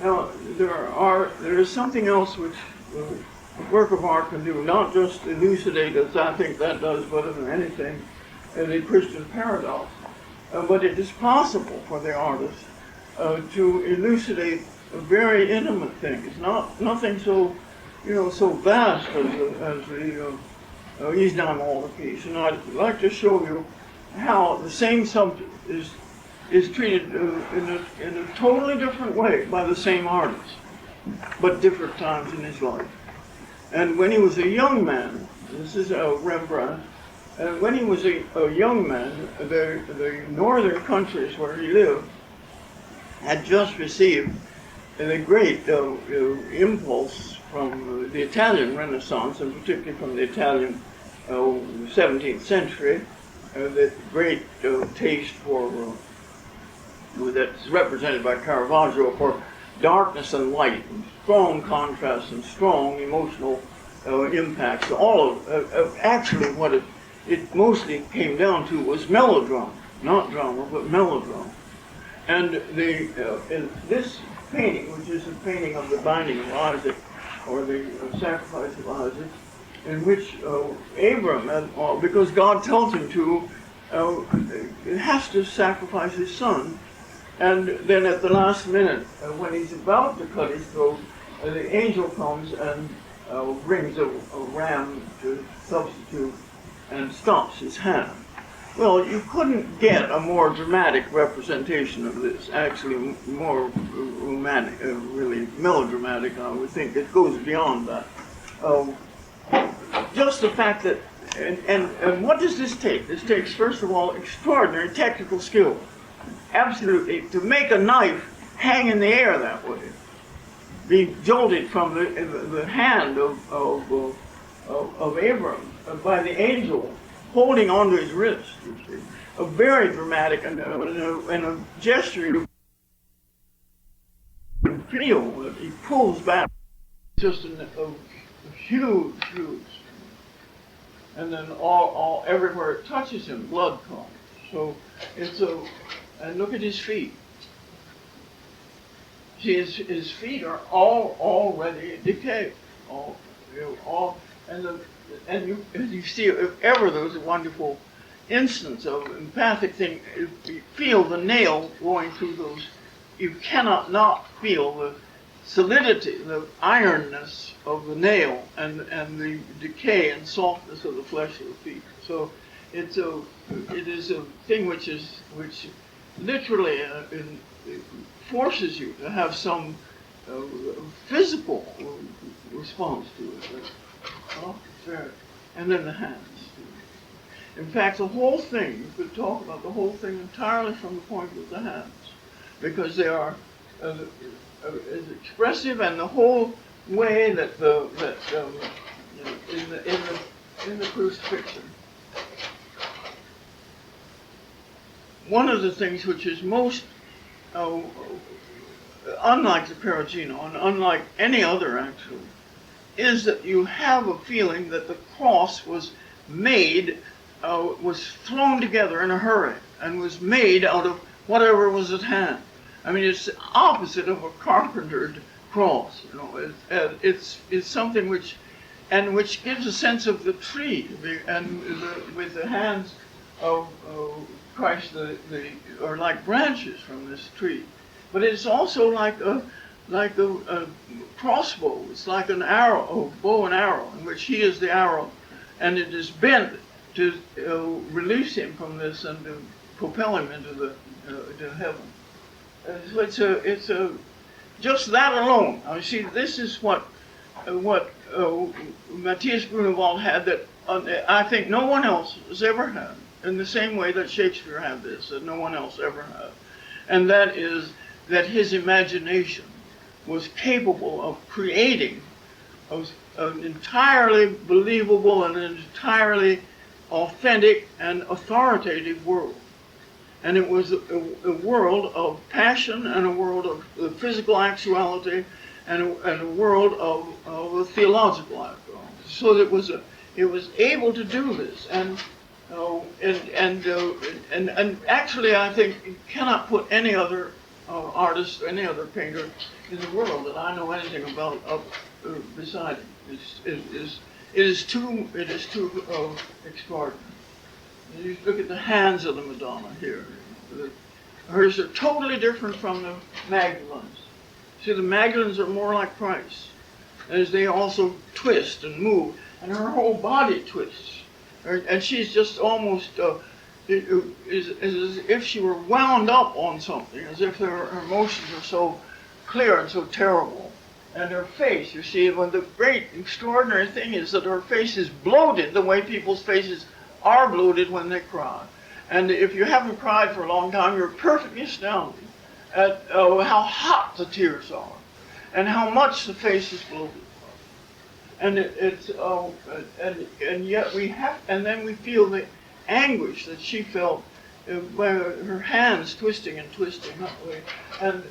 Now, there is something else which a work of art can do, not just elucidate, as I think that does better than anything, the Christian paradox, but it is possible for the artist to elucidate very intimate things, nothing so vast as the Islam all the piece. And I'd like to show you how the same subject is treated in a totally different way by the same artist, but different times in his life. And when he was a young man, this is Rembrandt, when he was a young man, the northern countries where he lived had just received the great impulse from the Italian Renaissance, and particularly from the Italian 17th century, the great taste for that's represented by Caravaggio for darkness and light, and strong contrasts and strong emotional impacts. All of actually what it mostly came down to was melodrama, not drama, but melodrama. And in this painting, which is a painting of the binding of Isaac, or the sacrifice of Isaac, in which Abram, because God tells him to, has to sacrifice his son, and then at the last minute, when he's about to cut his throat, the angel comes and brings a ram to substitute and stops his hand. Well, you couldn't get a more dramatic representation of this, actually more romantic, really melodramatic, I would think. It goes beyond that. Just the fact that, and what does this take? This takes, first of all, extraordinary technical skill. Absolutely, to make a knife hang in the air that way, be jolted from the hand of Abram by the angel holding onto his wrist, you see. A very dramatic and a gesture to feel that he pulls back. Just a huge. And then all everywhere it touches him, blood comes. So and look at his feet. See, his feet are all already decayed. And you see, if ever there was a wonderful instance of empathic thing, you feel the nail going through those. You cannot not feel the solidity, the ironness of the nail, and the decay and softness of the flesh of the feet. So it is a thing which literally forces you to have some physical response to it. And then the hands. In fact, the whole thing, you could talk about the whole thing entirely from the point of the hands, because they are as expressive, and the whole way that in the crucifixion. One of the things which is most unlike the Perugino and unlike any other actually, is that you have a feeling that the cross was made, was thrown together in a hurry, and was made out of whatever was at hand. I mean, it's the opposite of a carpentered cross. You know, it's something which gives a sense of the tree, with the hands of Christ, are like branches from this tree. But it's also like a crossbow. It's like an arrow, a bow and arrow, in which he is the arrow, and it is bent to release him from this and to propel him into heaven. So it's just that alone. I see, this is what Matthias Grunewald had that I think no one else has ever had, in the same way that Shakespeare had this, that no one else ever had, and that is that his imagination was capable of creating an entirely believable and an entirely authentic and authoritative world. And it was a world of passion, and a world of physical actuality, and a world of theological actuality. So it was able to do this, and actually, I think you cannot put any other artist, any other painter in the world that I know anything about beside him. It is too extraordinary. You look at the hands of the Madonna here. Hers are totally different from the Magdalenes. See, the Magdalenes are more like Christ, as they also twist and move, and her whole body twists. And she's just almost as if she were wound up on something, as if her emotions are so clear and so terrible. And her face, you see, when the great extraordinary thing is that her face is bloated the way people's faces are bloated when they cry. And if you haven't cried for a long time, you're perfectly astounded at how hot the tears are and how much the face is bloated. And and yet we have, and then we feel the anguish that she felt by her hands twisting and twisting that way. And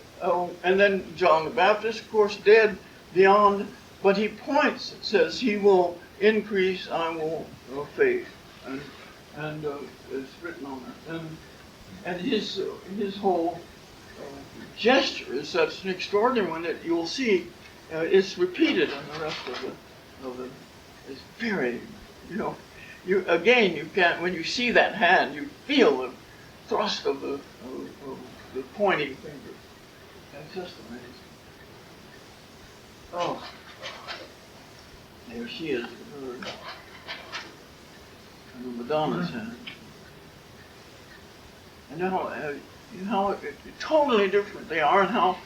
then John the Baptist, of course, dead beyond, but he points, it says, he will increase, I will fade. And it's written on it. And his whole gesture is such an extraordinary one that you'll see it's repeated in the rest of the it's very, you can't, when you see that hand, you feel the thrust of the pointing finger. That's just amazing. Oh, there she is, her, and the Madonna's hand. And how totally different they are, and how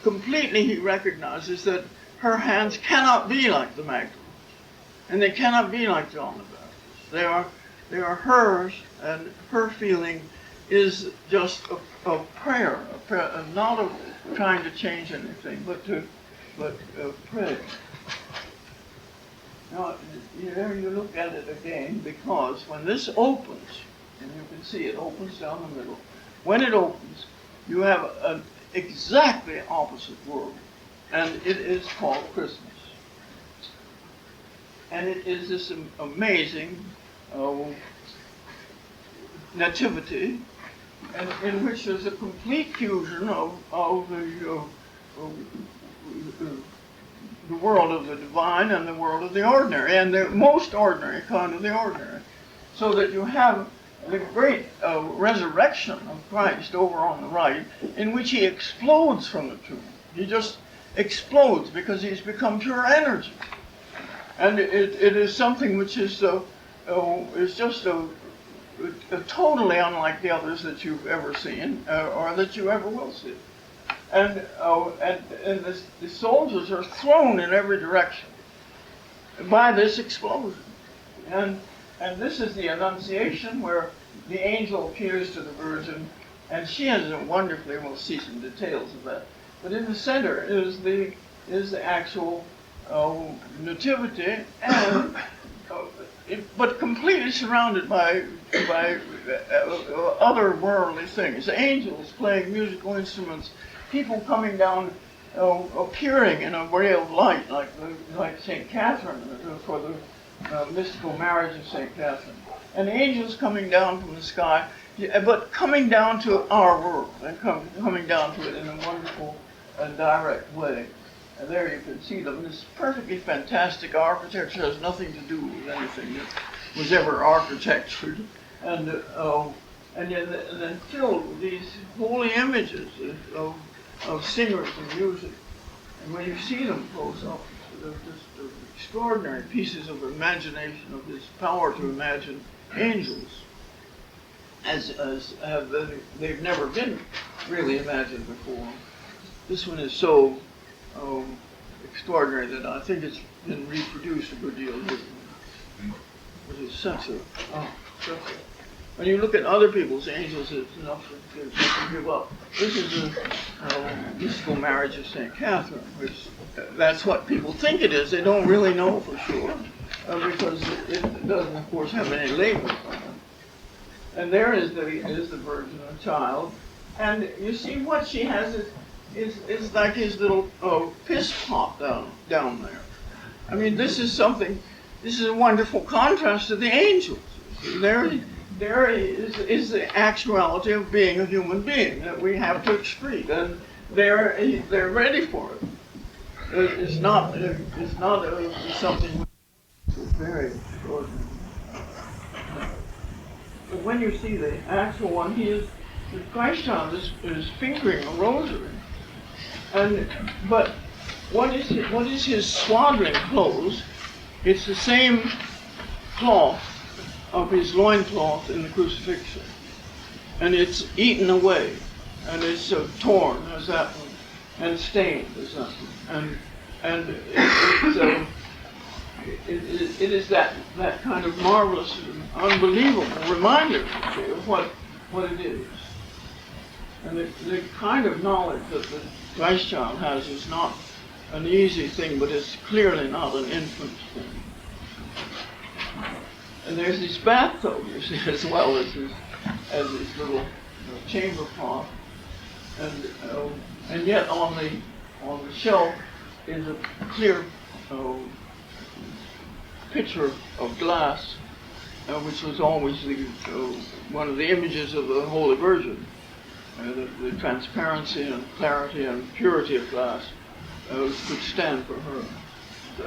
completely he recognizes that her hands cannot be like the Magdalene, and they cannot be like John the Baptist. They are hers, and her feeling is just a prayer, not of trying to change anything, but pray. Now, you look at it again, because when this opens, and you can see it opens down the middle, when it opens, you have an exactly opposite world, and it is called Christmas. And it is this amazing nativity, and in which there's a complete fusion of the world of the divine and the world of the ordinary, and the most ordinary kind of the ordinary. So that you have the great resurrection of Christ over on the right, in which he explodes from the tomb. He just explodes because he's become pure energy. And it is something which is just totally unlike the others that you've ever seen or that you ever will see. And the soldiers are thrown in every direction by this explosion. And this is the Annunciation, where the angel appears to the Virgin, and she has a wonderfully, we'll see some details of that. But in the center is the actual nativity, and but completely surrounded by other worldly things. Angels playing musical instruments, people coming down, appearing in a ray of light, like St. Catherine for the mystical marriage of St. Catherine. And angels coming down from the sky, but coming down to our world, and coming down to it in a wonderful and direct way. And there you can see them. This perfectly fantastic architecture has nothing to do with anything that was ever architectured. And then filled with these holy images of singers and music. And when you see them close up, they're just extraordinary pieces of imagination, of this power to imagine angels as they've never been really imagined before. This one is so extraordinary that I think it's been reproduced a good deal here. It is such a when you look at other people's angels, it's enough to give up. This is a mystical marriage of St. Catherine, which that's what people think it is. They don't really know for sure, because it doesn't, of course, have any label on it. And there is the Virgin and Child, and you see what she has is like his little piss pot down there. I mean, this is a wonderful contrast to the angels. There is the actuality of being a human being that we have to excrete, and they're ready for it. It's not something very extraordinary. But when you see the actual one, the Christ child is fingering a rosary, but what is his swaddling clothes? It's the same cloth of his loincloth in the crucifixion, and it's eaten away, and it's torn as that one, and stained as that one, and it is that kind of marvelous, unbelievable reminder of what it is. And the kind of knowledge that the Christ child has is not an easy thing, but it's clearly not an infant thing. And there's this bathtub, you see, as well as this little chamber pot, and yet on the shelf is a clear pitcher of glass, which was always one of the images of the Holy Virgin. The transparency and clarity and purity of glass could stand for her.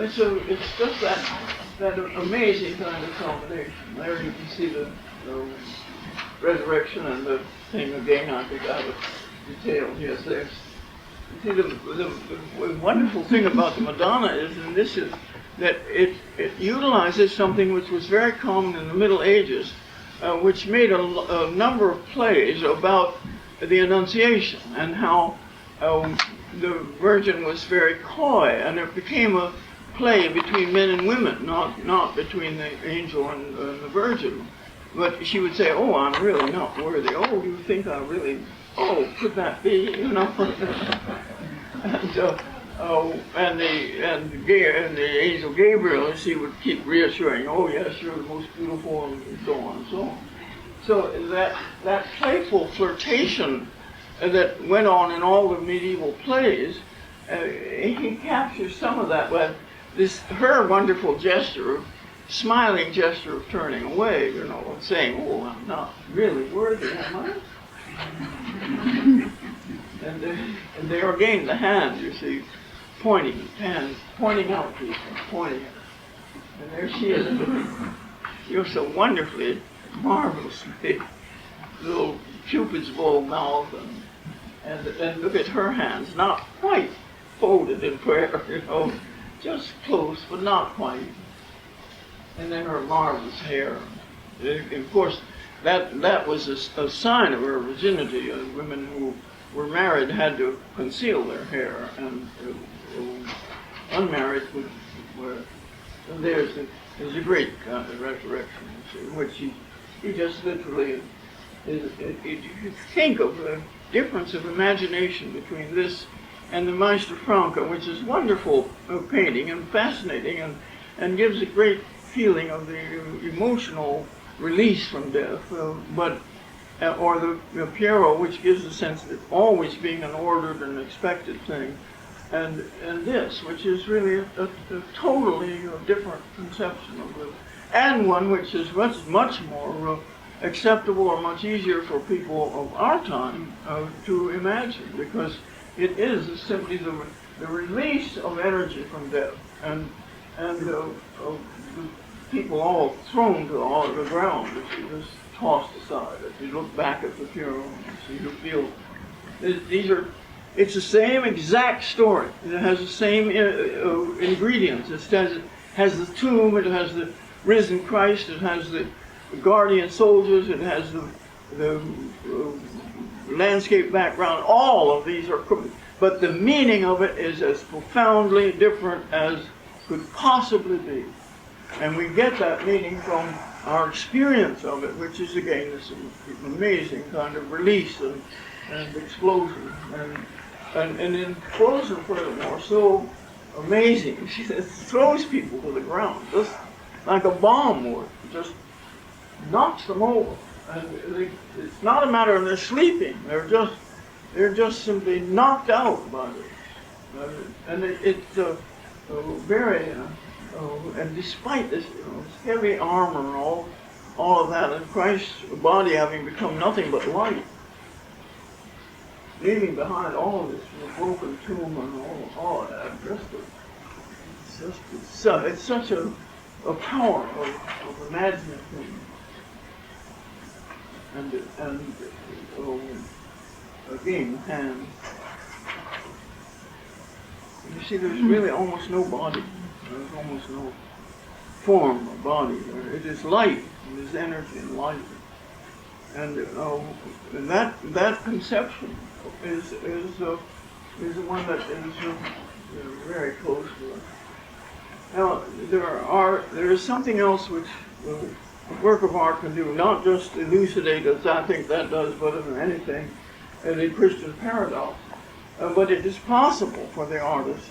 So it's just that amazing kind of combination. There you can see the resurrection and the thing again. I think I have it detailed. Yes, there's. You see, the wonderful thing about the Madonna is, and this is, that it utilizes something which was very common in the Middle Ages, which made a number of plays about the Annunciation and how the Virgin was very coy, and it became a play between men and women, not between the angel and the Virgin. But she would say, "Oh, I'm really not worthy. Oh, you think I really? Oh, could that be? You know." And the angel Gabriel, she would keep reassuring, "Oh yes, you're the most beautiful," and so on and so on. So that playful flirtation that went on in all the medieval plays, he captures some of that with her wonderful gesture, smiling gesture of turning away, you know, and saying, "Oh, I'm not really worthy, am I?" And there again, the hand, you see, pointing out people, pointing at her. And there she is, you're so wonderfully, marvelously, little Cupid's bow mouth, and look at her hands, not quite folded in prayer, you know, just close, but not quite. And then her marvelous hair. Of course, that was a sign of her virginity. Women who were married had to conceal their hair, and unmarried were. There's a great kind of resurrection in which he just literally. You think of the difference of imagination between this and the Meister Franke, which is wonderful painting and fascinating, and gives a great feeling of the emotional release from death, or the Piero, which gives a sense of it always being an ordered and expected thing, and this, which is really a totally different conception of it, and one which is much more acceptable or much easier for people of our time to imagine, because it is simply the release of energy from death, and the people all thrown to the ground, if you just tossed aside. If you look back at the Piero, you feel it's the same exact story. It has the same ingredients. It has the tomb, it has the risen Christ, it has the guardian soldiers, it has the landscape background. All of these are, but the meaning of it is as profoundly different as could possibly be. And we get that meaning from our experience of it, which is again this amazing kind of release and explosion. And in explosion, furthermore, so amazing. It throws people to the ground, just like a bomb would, just knocks them over. And it's not a matter of they're sleeping; they're just simply knocked out by it. And it's very. And despite this, this heavy armor and all of that, and Christ's body having become nothing but light, leaving behind all of this, the broken tomb and all of that, it's such a power of imagining things. And again, hands. You see, there's really almost no body. There's almost no form of body. It is light. It is energy and light. And that conception is the one that is very close to us. Now, there is something else which a work of art can do, not just elucidate, as I think that does better than anything, the Christian paradox, but it is possible for the artist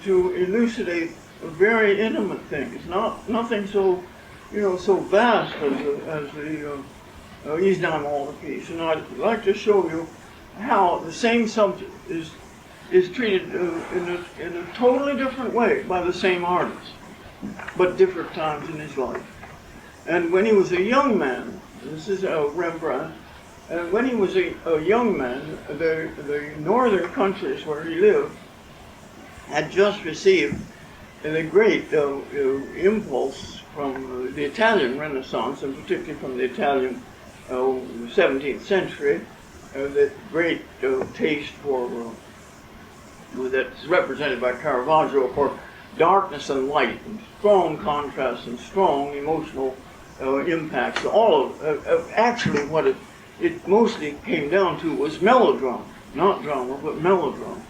to elucidate very intimate things, nothing so, so vast as the Islam altarpiece. And I'd like to show you how the same subject is treated in a totally different way by the same artist, but different times in his life. And when he was a young man, this is Rembrandt, and when he was a young man, the northern countries where he lived had just received the great impulse from the Italian Renaissance, and particularly from the Italian 17th century, that great taste for that's represented by Caravaggio for darkness and light, and strong contrasts and strong emotional impacts. All of actually what it mostly came down to was melodrama, not drama, but melodrama.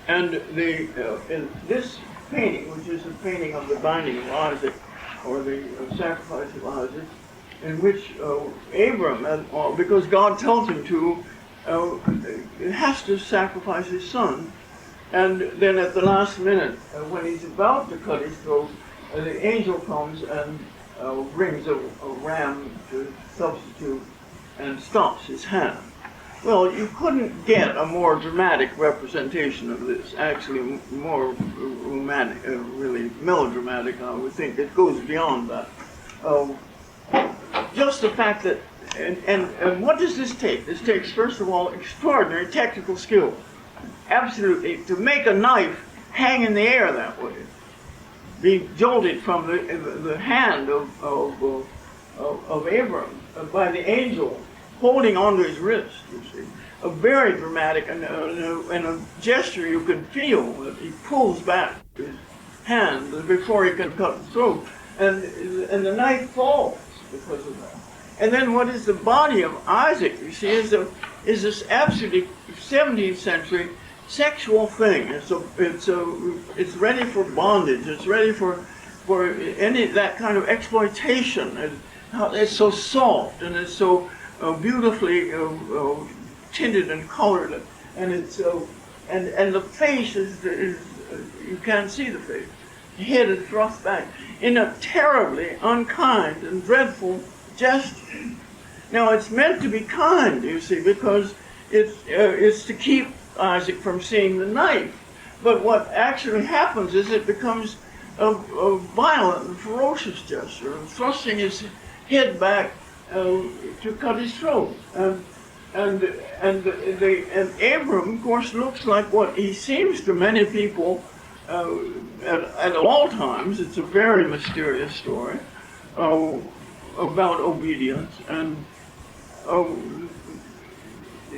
And in this painting, which is the painting of the binding of Isaac, or the sacrifice of Isaac, in which Abram, because God tells him to, has to sacrifice his son. And then at the last minute, when he's about to cut his throat, the angel comes and brings a ram to substitute and stops his hand. Well, you couldn't get a more dramatic representation of this, actually more romantic, really melodramatic, I would think. It goes beyond that. Just the fact that, and what does this take? This takes, first of all, extraordinary technical skill. Absolutely, to make a knife hang in the air that way, be jolted from the hand of Abram by the angel holding onto his wrist, you see. A very dramatic and a gesture you can feel that he pulls back his hand before he can cut the throat, and the knife falls because of that. And then what is the body of Isaac, you see, is this absolutely 17th century sexual thing. It's ready for bondage. It's ready for any that kind of exploitation. It's so soft and it's so beautifully tinted and colored, and it's and the face is you can't see the face. The head is thrust back in a terribly unkind and dreadful gesture. Now it's meant to be kind, you see, because it's to keep Isaac from seeing the knife. But what actually happens is it becomes a violent and ferocious gesture, thrusting his head back to cut his throat. And Abram, of course, looks like what he seems to many people at all times. It's a very mysterious story about obedience, and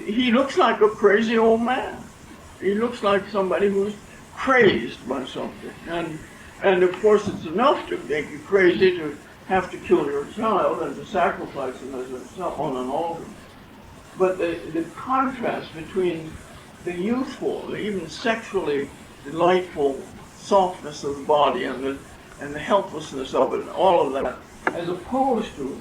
he looks like a crazy old man. He looks like somebody who's crazed by something, and of course it's enough to make you crazy to have to kill your child and to sacrifice him on an altar. But the contrast between the youthful, even sexually delightful softness of the body and the helplessness of it, and all of that, as opposed to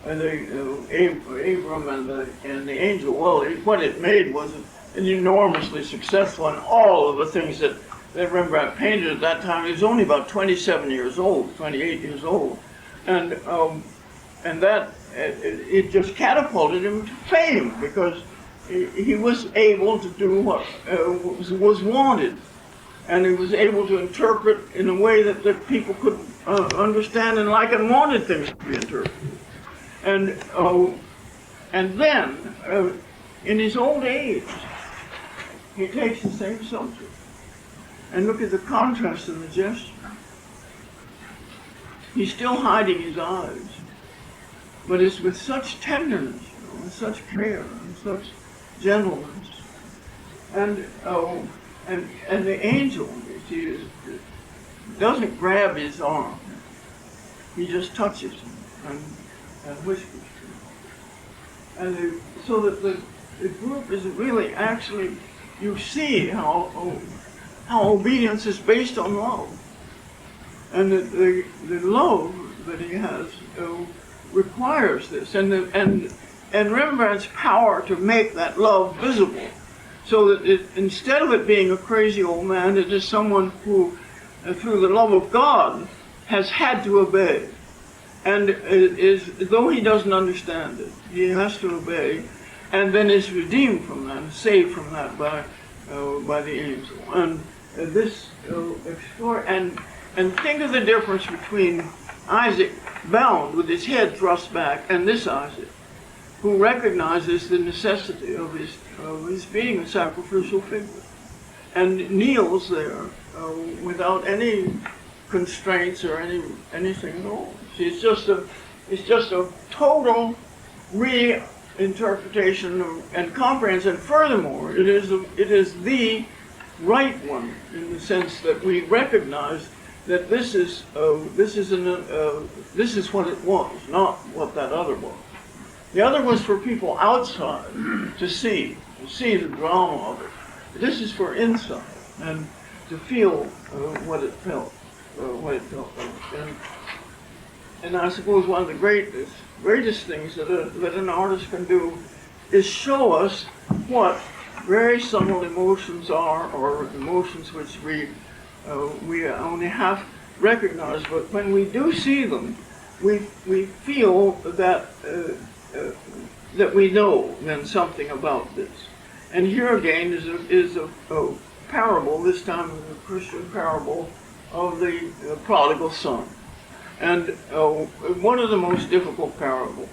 Abram and the angel, well, what it made was enormously successful in all of the things that Rembrandt painted at that time. He was only about 27 years old, 28 years old. And that it just catapulted him to fame, because he was able to do what was wanted, and he was able to interpret in a way that people could understand and like and wanted things to be interpreted. And then in his old age, he takes the same subject, and look at the contrast in the gesture. He's still hiding his eyes, but it's with such tenderness, and such care, and such gentleness. And the angel, you see, doesn't grab his arm. He just touches him and whispers to him. And so that the group is really actually, you see how obedience is based on love. And the love that he has requires this, and Rembrandt's power to make that love visible, so that instead of it being a crazy old man, it is someone who, through the love of God, has had to obey, and though he doesn't understand it, he has to obey, and then is redeemed from that, saved from that by the angel, and this and think of the difference between Isaac, bound with his head thrust back, and this Isaac, who recognizes the necessity of his being a sacrificial figure, and kneels there without any constraints or anything at all. See, it's just a total reinterpretation and comprehension. And furthermore, it is the right one in the sense that we recognize that this is what it was, not what that other was. The other was for people outside to see the drama of it. This is for inside and to feel what it felt like. And I suppose one of the greatest things that an artist can do is show us what very subtle emotions are, or emotions which we only half recognize, but when we do see them, we feel that we know then something about this. And here again is a parable, this time a Christian parable of the prodigal son, and one of the most difficult parables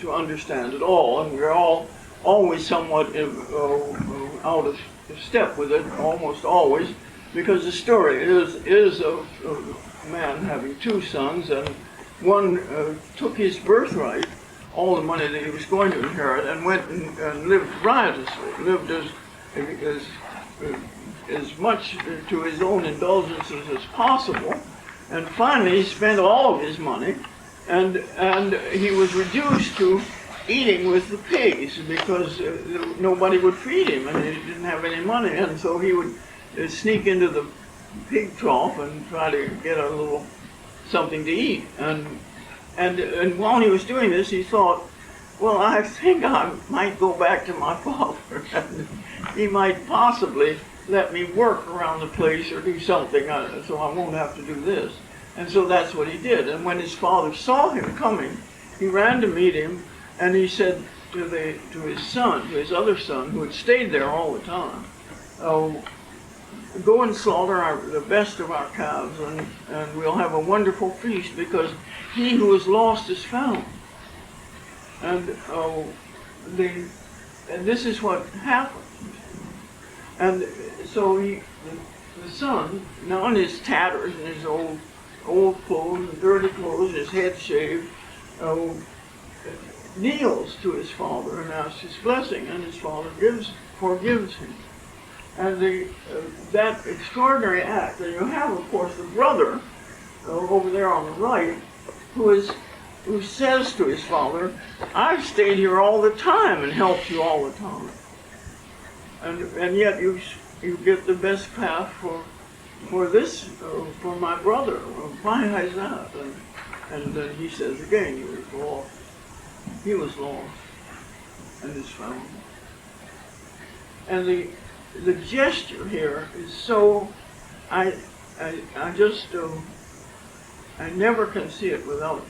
to understand at all, and we're all always somewhat out of step with it, almost always. Because the story is of a man having two sons, and one took his birthright, all the money that he was going to inherit, and went and lived riotously, lived as much to his own indulgences as possible, and finally he spent all of his money, and he was reduced to eating with the pigs because nobody would feed him, and he didn't have any money, and so he would sneak into the pig trough and try to get a little something to eat. And while he was doing this, he thought, well, I think I might go back to my father, and he might possibly let me work around the place or do something so I won't have to do this. And so that's what he did. And when his father saw him coming, he ran to meet him, and he said to his other son, who had stayed there all the time, go and slaughter the best of our calves, and we'll have a wonderful feast, because he who is lost is found. And this is what happened. And so the son, now in his tatters and his old clothes and dirty clothes, his head shaved, kneels to his father and asks his blessing, and his father forgives him. And that extraordinary act, and you have, of course, the brother over there on the right, who says to his father, I've stayed here all the time and helped you all the time. And yet you get the best path for this, for my brother. Why is that? And then he says again, he was lost and is found. And the gesture here is so, I never can see it without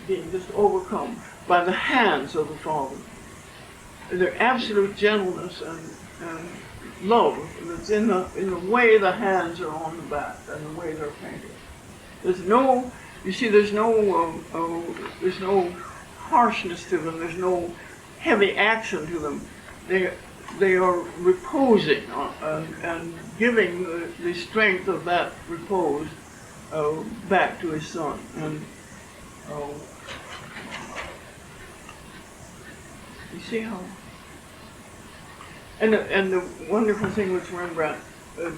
being just overcome by the hands of the Father. Their absolute gentleness and love that's in the way the hands are on the back and the way they're painted. There's no harshness to them. There's no heavy action to them. They are reposing and giving the strength of that repose back to his son. And you see how. And the wonderful thing which Rembrandt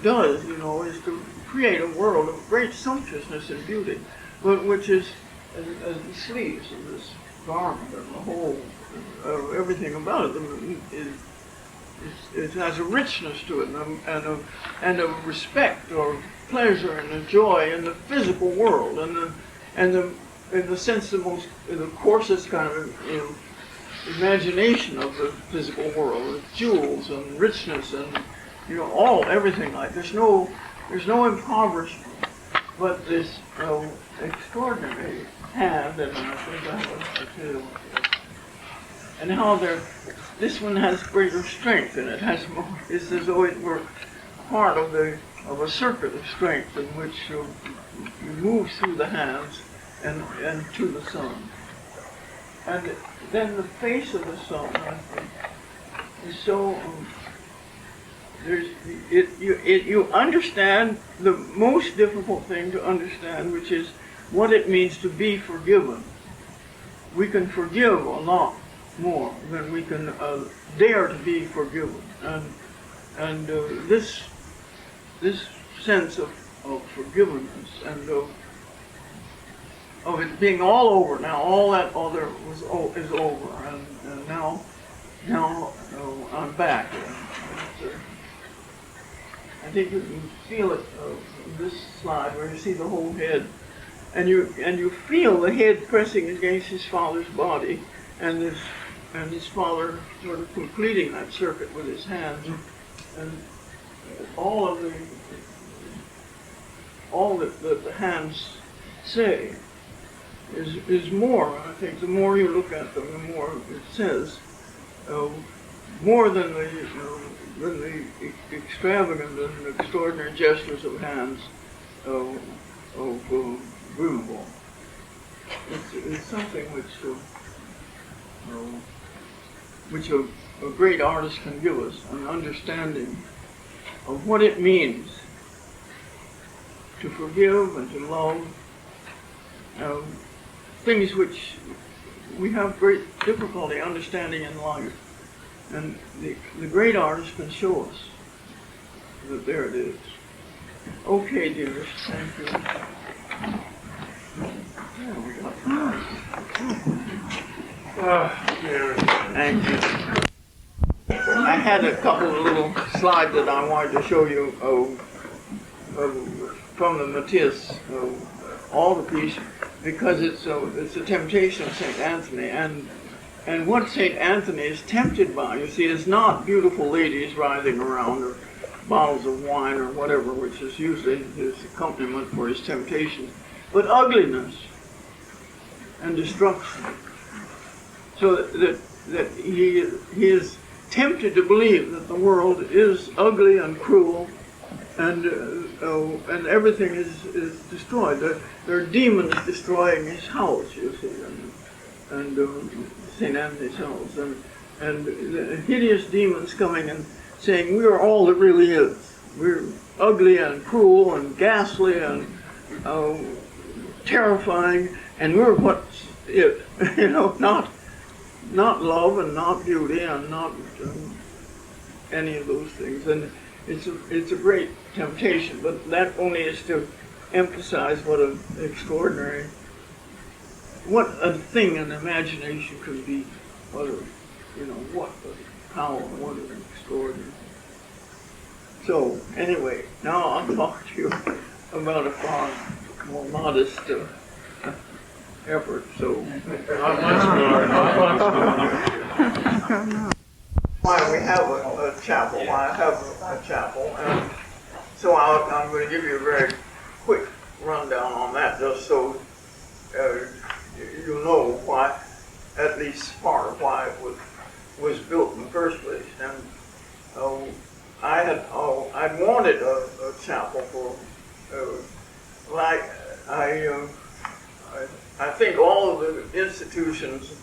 does, is to create a world of great sumptuousness and beauty, but which is as the sleeves of this garment and the whole, everything about it it has a richness to it, and a respect or pleasure and a joy in the physical world, and in the sense the coarsest kind of imagination of the physical world, with jewels and richness and everything like. There's no impoverishment, but this extraordinary hand, and I think I have a tail. And how this one has greater strength, and it has more. It's as though it were part of a circuit of strength in which you move through the hands and to the sun. And then the face of the sun, I think, is so. You understand the most difficult thing to understand, which is what it means to be forgiven. We can forgive a lot more than we can dare to be forgiven, and this sense of forgiveness and of it being all over now, all that other is over, and now I'm back. I think you can feel it in this slide where you see the whole head, and you feel the head pressing against his father's body, and his father sort of completing that circuit with his hands, and all that the hands say is more. I think the more you look at them, the more it says, more than the extravagant and extraordinary gestures of hands of Grunewald. It's something which a great artist can give us, an understanding of what it means to forgive and to love, things which we have great difficulty understanding in life. And the great artist can show us that there it is. Okay, dearest, thank you. Yeah, we got Thank you. I had a couple of little slides that I wanted to show you from the Matthias altarpiece, because it's a temptation of St. Anthony, and what St. Anthony is tempted by, you see, is not beautiful ladies writhing around or bottles of wine or whatever, which is usually his accompaniment for his temptations, but ugliness and destruction. So that he is tempted to believe that the world is ugly and cruel, and everything is destroyed. There are demons destroying his house, you see, and St. Anthony's house, and the hideous demons coming and saying, we are all that really is. We're ugly and cruel and ghastly and terrifying, and we're what's it, not love and not beauty and not any of those things. And it's a great temptation, but that only is to emphasize what a thing an imagination could be, what a power, what an extraordinary. So anyway, now I'll talk to you about a far more modest effort. So why we have a chapel? Why I have a chapel? And so I'm going to give you a very quick rundown on that, just so you know why, at least part of why it was built in the first place. And I'd wanted a chapel for I think all of the institutions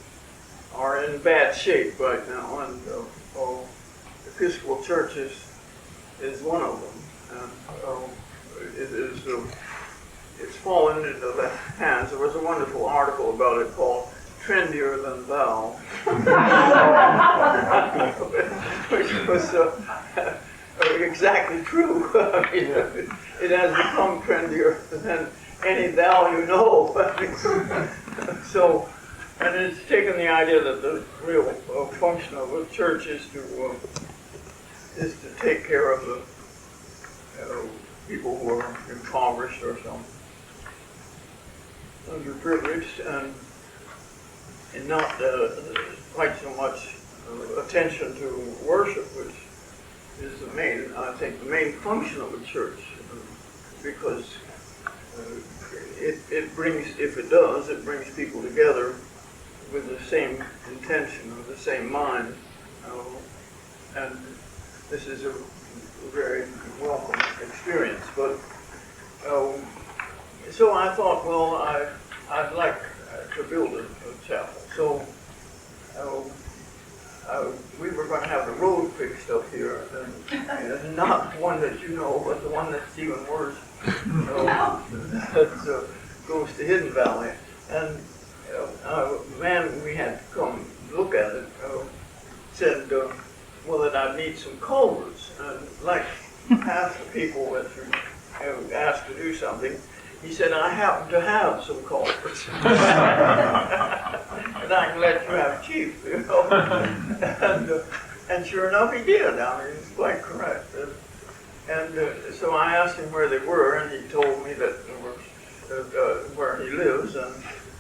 are in bad shape right now, and Episcopal Church is one of them. And it's fallen into the hands. There was a wonderful article about it called "Trendier Than Thou," which was exactly true. I mean, it has become trendier than any thou you know. So, and it's taken the idea that the real function of a church is to is to take care of the people who are impoverished or some underprivileged, and not quite so much attention to worship, which is I think, the main function of a church, because it brings, if it does, it brings people together with the same intention, with the same mind, and this is a very welcome experience. But so I thought, well, I'd like to build a chapel. So we were going to have the road fixed up here, and not one that you know, but the one that's even worse. That goes to Hidden Valley. And a man we had to come look at it said, well, that I'd need some culverts. And like half the people that you asked to do something, he said, I happen to have some culverts. And I can let you have chief, you know. And sure enough, he did. I mean, he's quite correct. And so I asked him where they were, and he told me that they were where he lives, and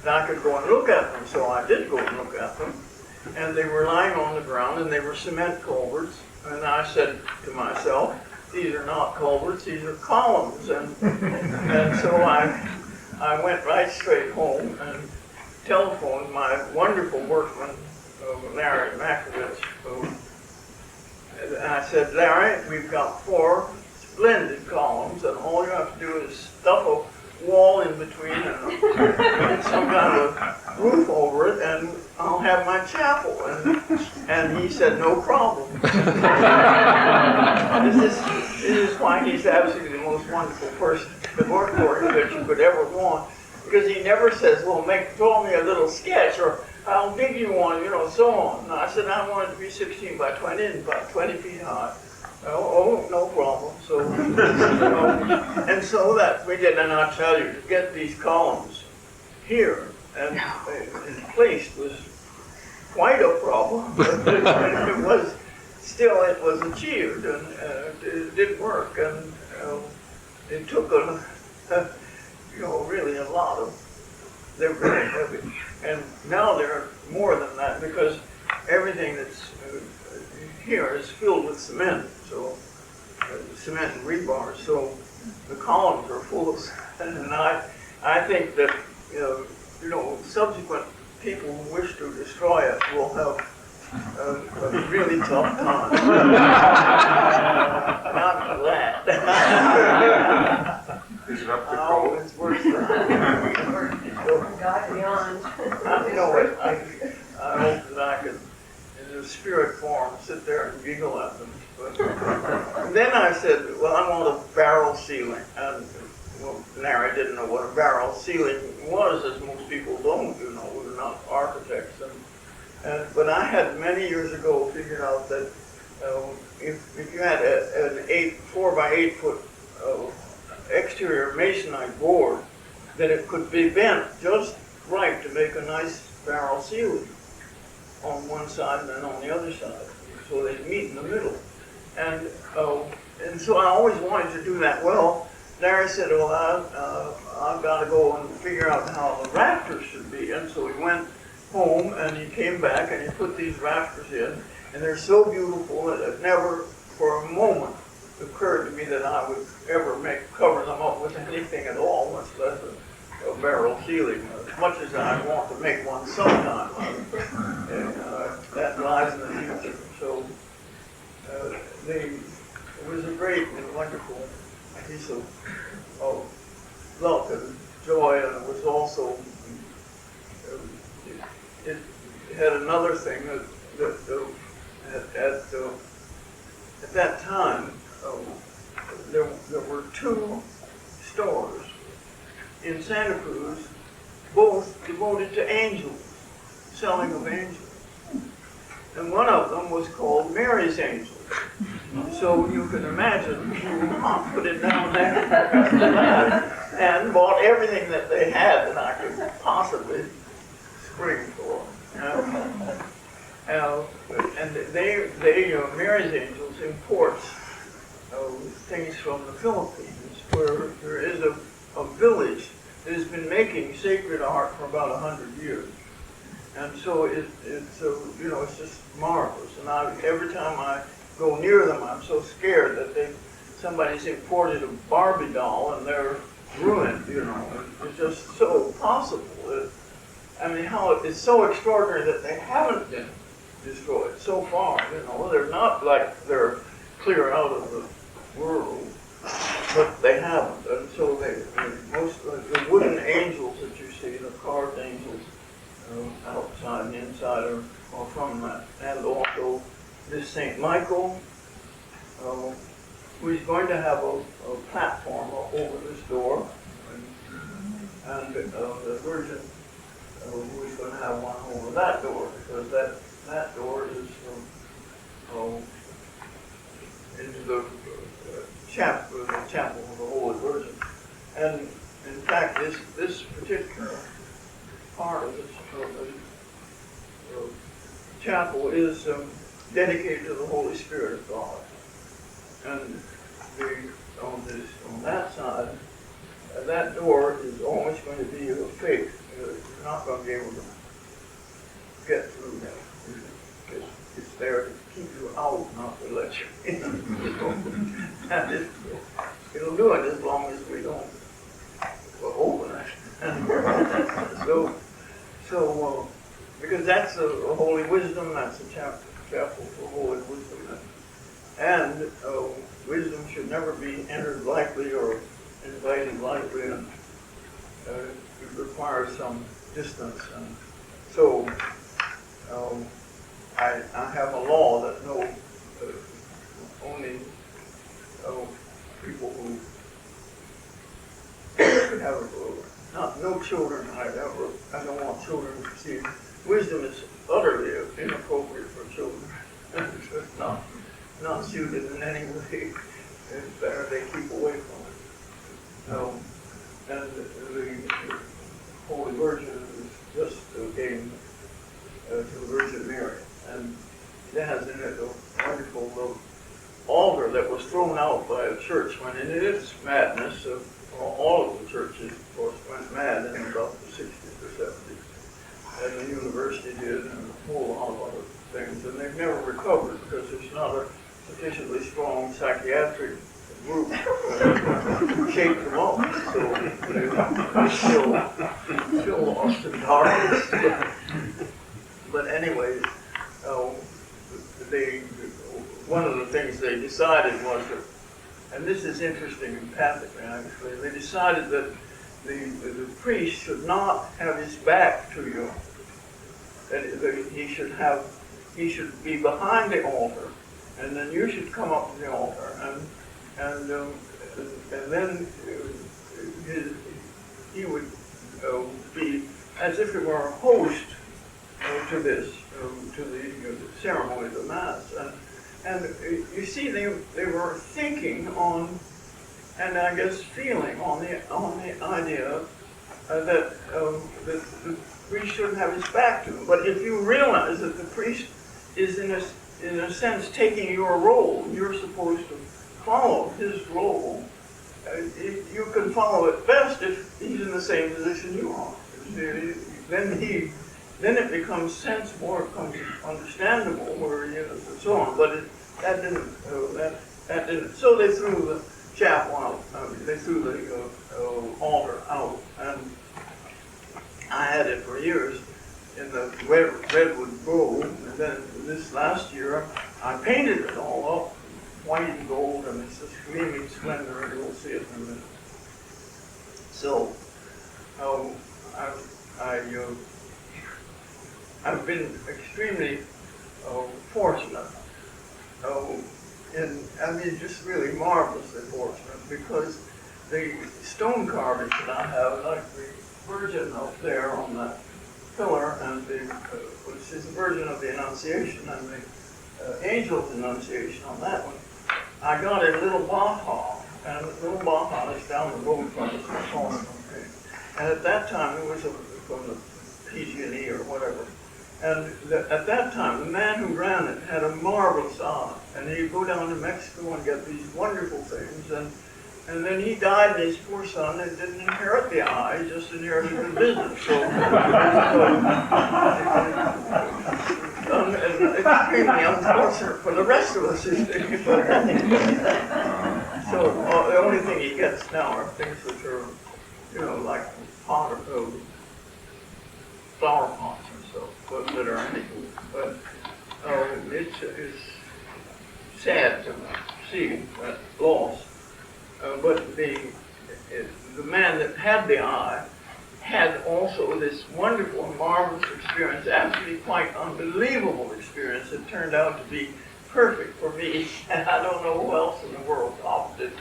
I could go and look at them. So I did go and look at them. And they were lying on the ground, and they were cement culverts. And I said to myself, these are not culverts, these are columns. And so I went right straight home and telephoned my wonderful workman, Larry Makovich. And I said, Larry, we've got 4 splendid columns, and all you have to do is stuff a wall in between and put some kind of roof over it, and I'll have my chapel. And he said, no problem. This is why he's absolutely the most wonderful person to work for you that you could ever want, because he never says, well, draw me a little sketch, or I'll big you one, you know, so on. And I said, I want it to be 16 by 20 and about 20 feet high. Oh, no problem. So, and so that we did, and I'll tell you, to get these columns here and placed was quite a problem, but it was achieved, and it did work, and it took really a lot of. They're very heavy, and now they're more than that because everything that's here is filled with cement, so cement and rebar. So the columns are full of cement, and I think that subsequent people who wish to destroy it will have a really tough time. Not for that. Is it up to code? It's worse than that. God beyond. I know it. I hope that I could, in a spirit form, sit there and giggle at them. And then I said, well, I want a barrel ceiling. And Larry didn't know what a barrel ceiling was, as most people don't. We're not architects. But I had many years ago figured out that if you had an 4 by 8 foot exterior masonite board, that it could be bent just right to make a nice barrel ceiling on one side and then on the other side, so they'd meet in the middle. And so I always wanted to do that. Well, Larry said, well, I've got to go and figure out how the rafters should be. And so he went home and he came back and he put these rafters in, and they're so beautiful that it never for a moment occurred to me that I would ever cover them up with anything at all, much less a barrel ceiling, as much as I want to make one sometime. That lies in the future. So it was a great and wonderful piece of love and joy, and it was also, it had another thing that at that time, there were 2 stores in Santa Cruz, both devoted to angels, selling of angels. And one of them was called Mary's Angels. So you can imagine, Mom put it down there and bought everything that they had that I could possibly spring for. And Mary's Angels imports things from the Philippines, where there is a village that has been making sacred art for about 100 years. And so it's just marvelous. And every time I go near them, I'm so scared that somebody's imported a Barbie doll and they're ruined, It's just so possible. It's so extraordinary that they haven't been destroyed so far, They're not like they're clear out of the world, but they haven't. And so most of the wooden angels that you see, the carved angels, outside and inside are from that. And also this St. Michael, who's going to have a platform over this door, and the Virgin, who's going to have one over that door, because that door is into the chapel of the Holy Virgin. And in fact, this particular part of the chapel is dedicated to the Holy Spirit of God. And on that side, that door is always going to be a fake. You're not going to be able to get through that. It's there to keep you out, not to let you in. And it'll do it as long as we don't open it. So, because that's a holy wisdom, that's a chapel for holy wisdom. And wisdom should never be entered lightly or invited lightly, and it requires some distance. And so I have a law that only people who have no children. I don't want children to see. Wisdom is utterly inappropriate for children. It's not suited in any way. It's better they keep away from it. And the Holy Virgin is just given to the Virgin Mary. And it has in it a wonderful little altar that was thrown out by a church when, in its madness, all of the churches, of course, went mad in about the 60s or 70s. And the university did, and a whole lot of other things. And they've never recovered because there's not a sufficiently strong psychiatric group to shake them up. So they're still lost in darkness. But anyway, one of the things they decided was that, and this is interesting empathically actually, they decided that the priest should not have his back to you. That he should be behind the altar, and then you should come up to the altar, and then he would be as if it were a host to this, to the ceremony of the Mass. And you see, they were thinking on, and I guess feeling on the idea that the priest shouldn't have his back to him. But if you realize that the priest is in a sense taking your role, you're supposed to follow his role. You can follow it best if he's in the same position you are. Then it becomes sensible, or it becomes understandable, or and so on. But that didn't. So they threw the chapel out. They threw the altar out, and I had it for years in the redwood grove. And then this last year, I painted it all up, white and gold, and it's this gleaming splendor, and you'll see it in a minute. So, I've been extremely fortunate, just really marvelously fortunate, because the stone carvings that I have, like the Virgin up there on that pillar, and which is the Virgin of the Annunciation, and the Angel of the Annunciation on that one, I got in Little Baja, and Little Baja is down the road from us, and at that time it was from the PG&E or whatever. And at that time, the man who ran it had a marvelous eye, and he'd go down to Mexico and get these wonderful things, and then he died, and his poor son and didn't inherit the eye, he just inherited the business. So it's extremely unfortunate for the rest of us. So the only thing he gets now are things which are, like flower pots and stuff, that are anything. But it's sad to see that loss. But the man that had the eye had also this wonderful and marvelous experience, absolutely quite unbelievable experience that turned out to be perfect for me. And I don't know who else in the world profited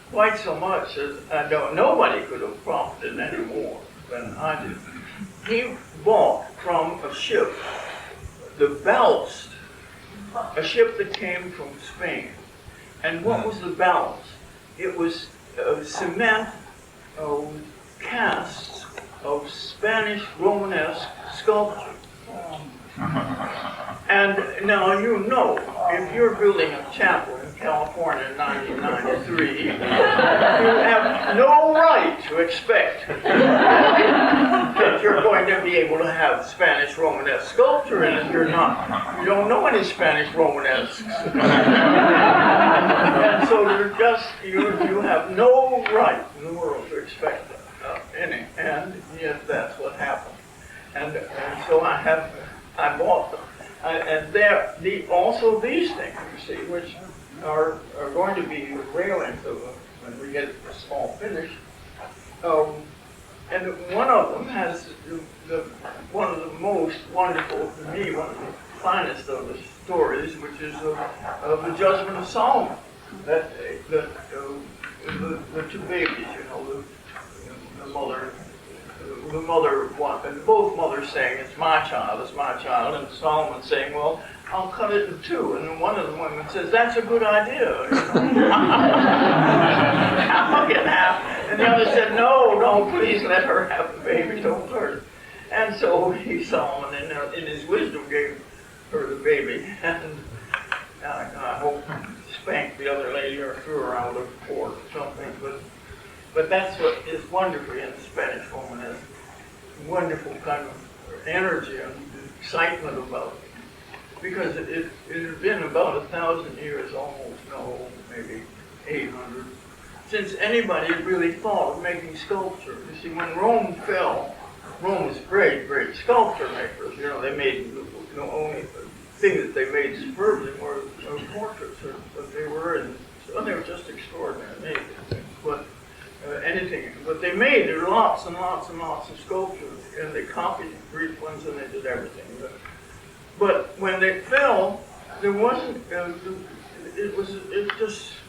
quite so much as nobody could have profited any more than I did. He bought from a ship the ballast, a ship that came from Spain. And what was the ballast? It was cement casts of Spanish Romanesque sculpture. And now if you're building a chapel in California in 1993, you have no right to expect that you're going to be able to have Spanish Romanesque sculpture in it. You don't know any Spanish Romanesque. And so you have no right in the world to expect any. And yet that's what happened. And so I bought them. And also these things, you see, which are going to be railings when we get a small finish. And one of them has one of the most wonderful, to me, one of the finest of the stories, which is of the Judgment of Solomon. That the two babies, the mother and both mothers saying, it's my child, and Solomon saying, well, I'll cut it in two. And then one of the women says, that's a good idea. I'll get half. And the other said, no, please let her have the baby, don't hurt her. And so Solomon, in his wisdom, gave her the baby. And I hope spanked the other lady or threw her out of the court or something. But that's what is wonderfully in the Spanish Romanesque. Wonderful kind of energy and excitement about it. Because it had been about 1,000 years, maybe 800, since anybody had really thought of making sculpture. You see, when Rome fell, Rome was great sculpture makers. They made the only thing that they made superbly were portraits, but they were just extraordinary. But they made there were lots and lots and lots of sculptures, and they copied Greek ones, and they did everything. But when they fell, there wasn't.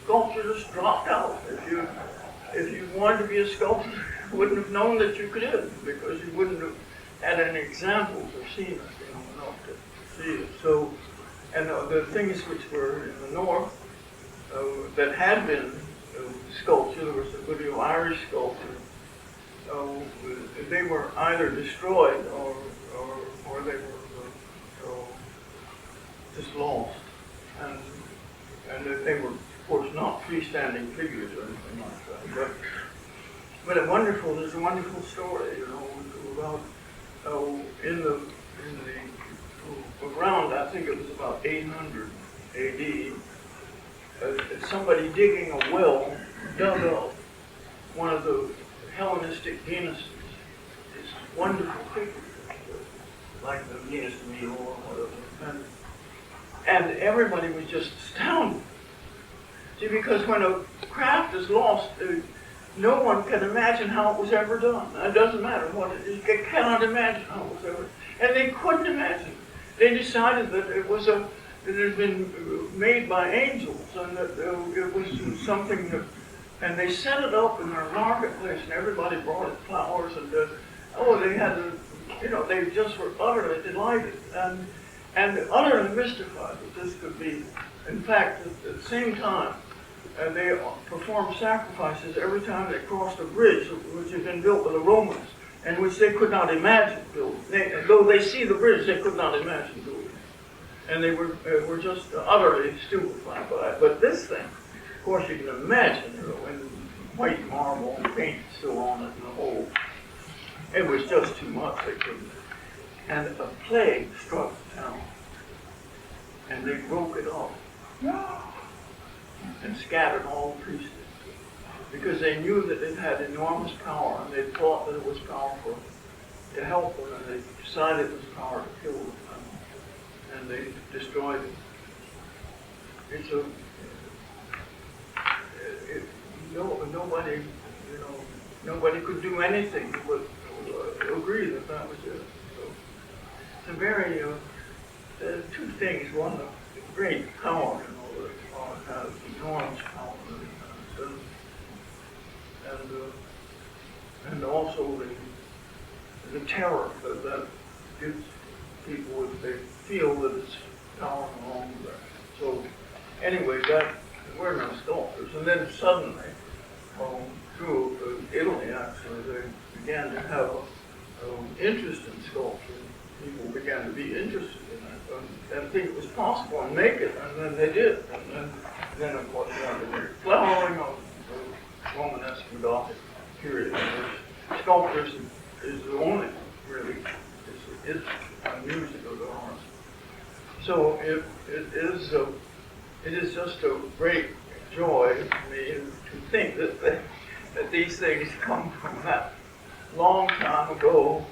Sculpture just dropped out. If you wanted to be a sculptor, you wouldn't have known that you could, because you wouldn't have had any examples or seen it, enough to see it. So, and the things which were in the north that had been sculpture, there was a good deal of Irish sculpture. They were either destroyed or they were just lost, and they were, of course, not freestanding figures or anything like that. But there's a wonderful story, about around, I think it was about 800 A.D. Somebody digging a well dug up one of the Hellenistic Venuses, this wonderful figure, like the Venus of Milo or whatever. And everybody was just astounded. See, because when a craft is lost, no one can imagine how it was ever done. It doesn't matter what it is. They cannot imagine how it was ever. And they couldn't imagine. They decided that it had been made by angels, and that it was something that, and they set it up in their marketplace, and everybody brought it flowers, and they had they just were utterly delighted and utterly mystified that this could be. In fact, at the same time, they performed sacrifices every time they crossed a bridge which had been built by the Romans. and which they could not imagine building. Though they see the bridge, they could not imagine building. And they were just utterly stupefied by it. But this thing, of course, you can imagine, when white marble paint still on it and the whole, it was just too much. They couldn't. And a plague struck the town, and they broke it off and scattered all the priests because they knew that it had enormous power, and they thought that it was powerful to help them, and they decided it was power to kill them, and they destroyed it. It's a nobody, nobody could do anything but agree that that was it. So it's a very two things. One, the great power, that has enormous power, and also the terror that gives people if they feel that it's power no longer there. So anyway, we're no sculptors, and then suddenly, through Italy actually, they began to have interest in sculpture. People began to be interested in it and think it was possible and make it, and then they did. And then of course, the flowering of the Romanesque and Gothic period, in which sculpture is the only really is music of the arts. So it is just a great joy to me to think that these things come from that long time ago,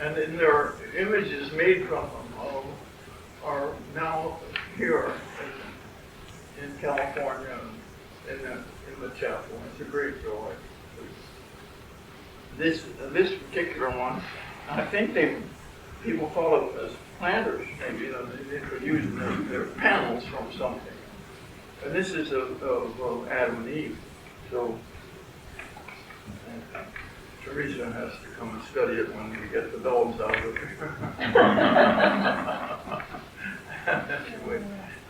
and then there are images made from them are now here in California in the chapel. It's a great joy. This particular one, I think people thought of them as planters, maybe they could use them as their panels from something. And this is of Adam and Eve. So Teresa has to come and study it when we get the dogs out of here. Anyway,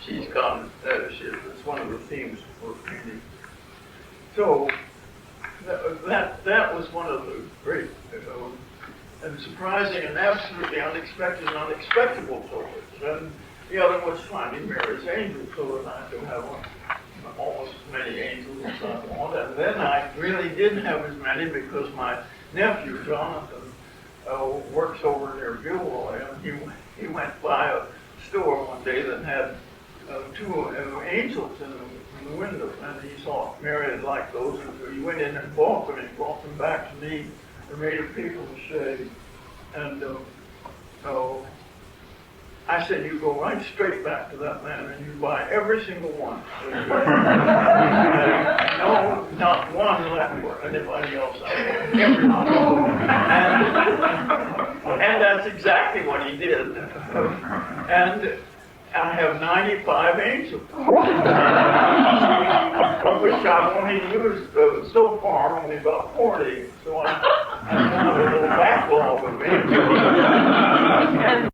she's got it. It's one of the themes for painting. So that was one of the great and surprising and absolutely unexpected and unexpectable toys. And the other was finding Mary's angel, so that I could have almost as many angels as I want. And then I really didn't have as many because my nephew, Jonathan, works over near Gilroy, and he went by a store one day that had two angels in the window, and he saw Mary had liked those, and so he went in and bought them, and he brought them back to me. They're made of paper mache, and I said, you go right straight back to that man and you buy every single one. No, not one left for anybody else. Every one. And that's exactly what he did. And I have 95 angels, of which I've only used so far only about 40. So I have a little backlog of angels.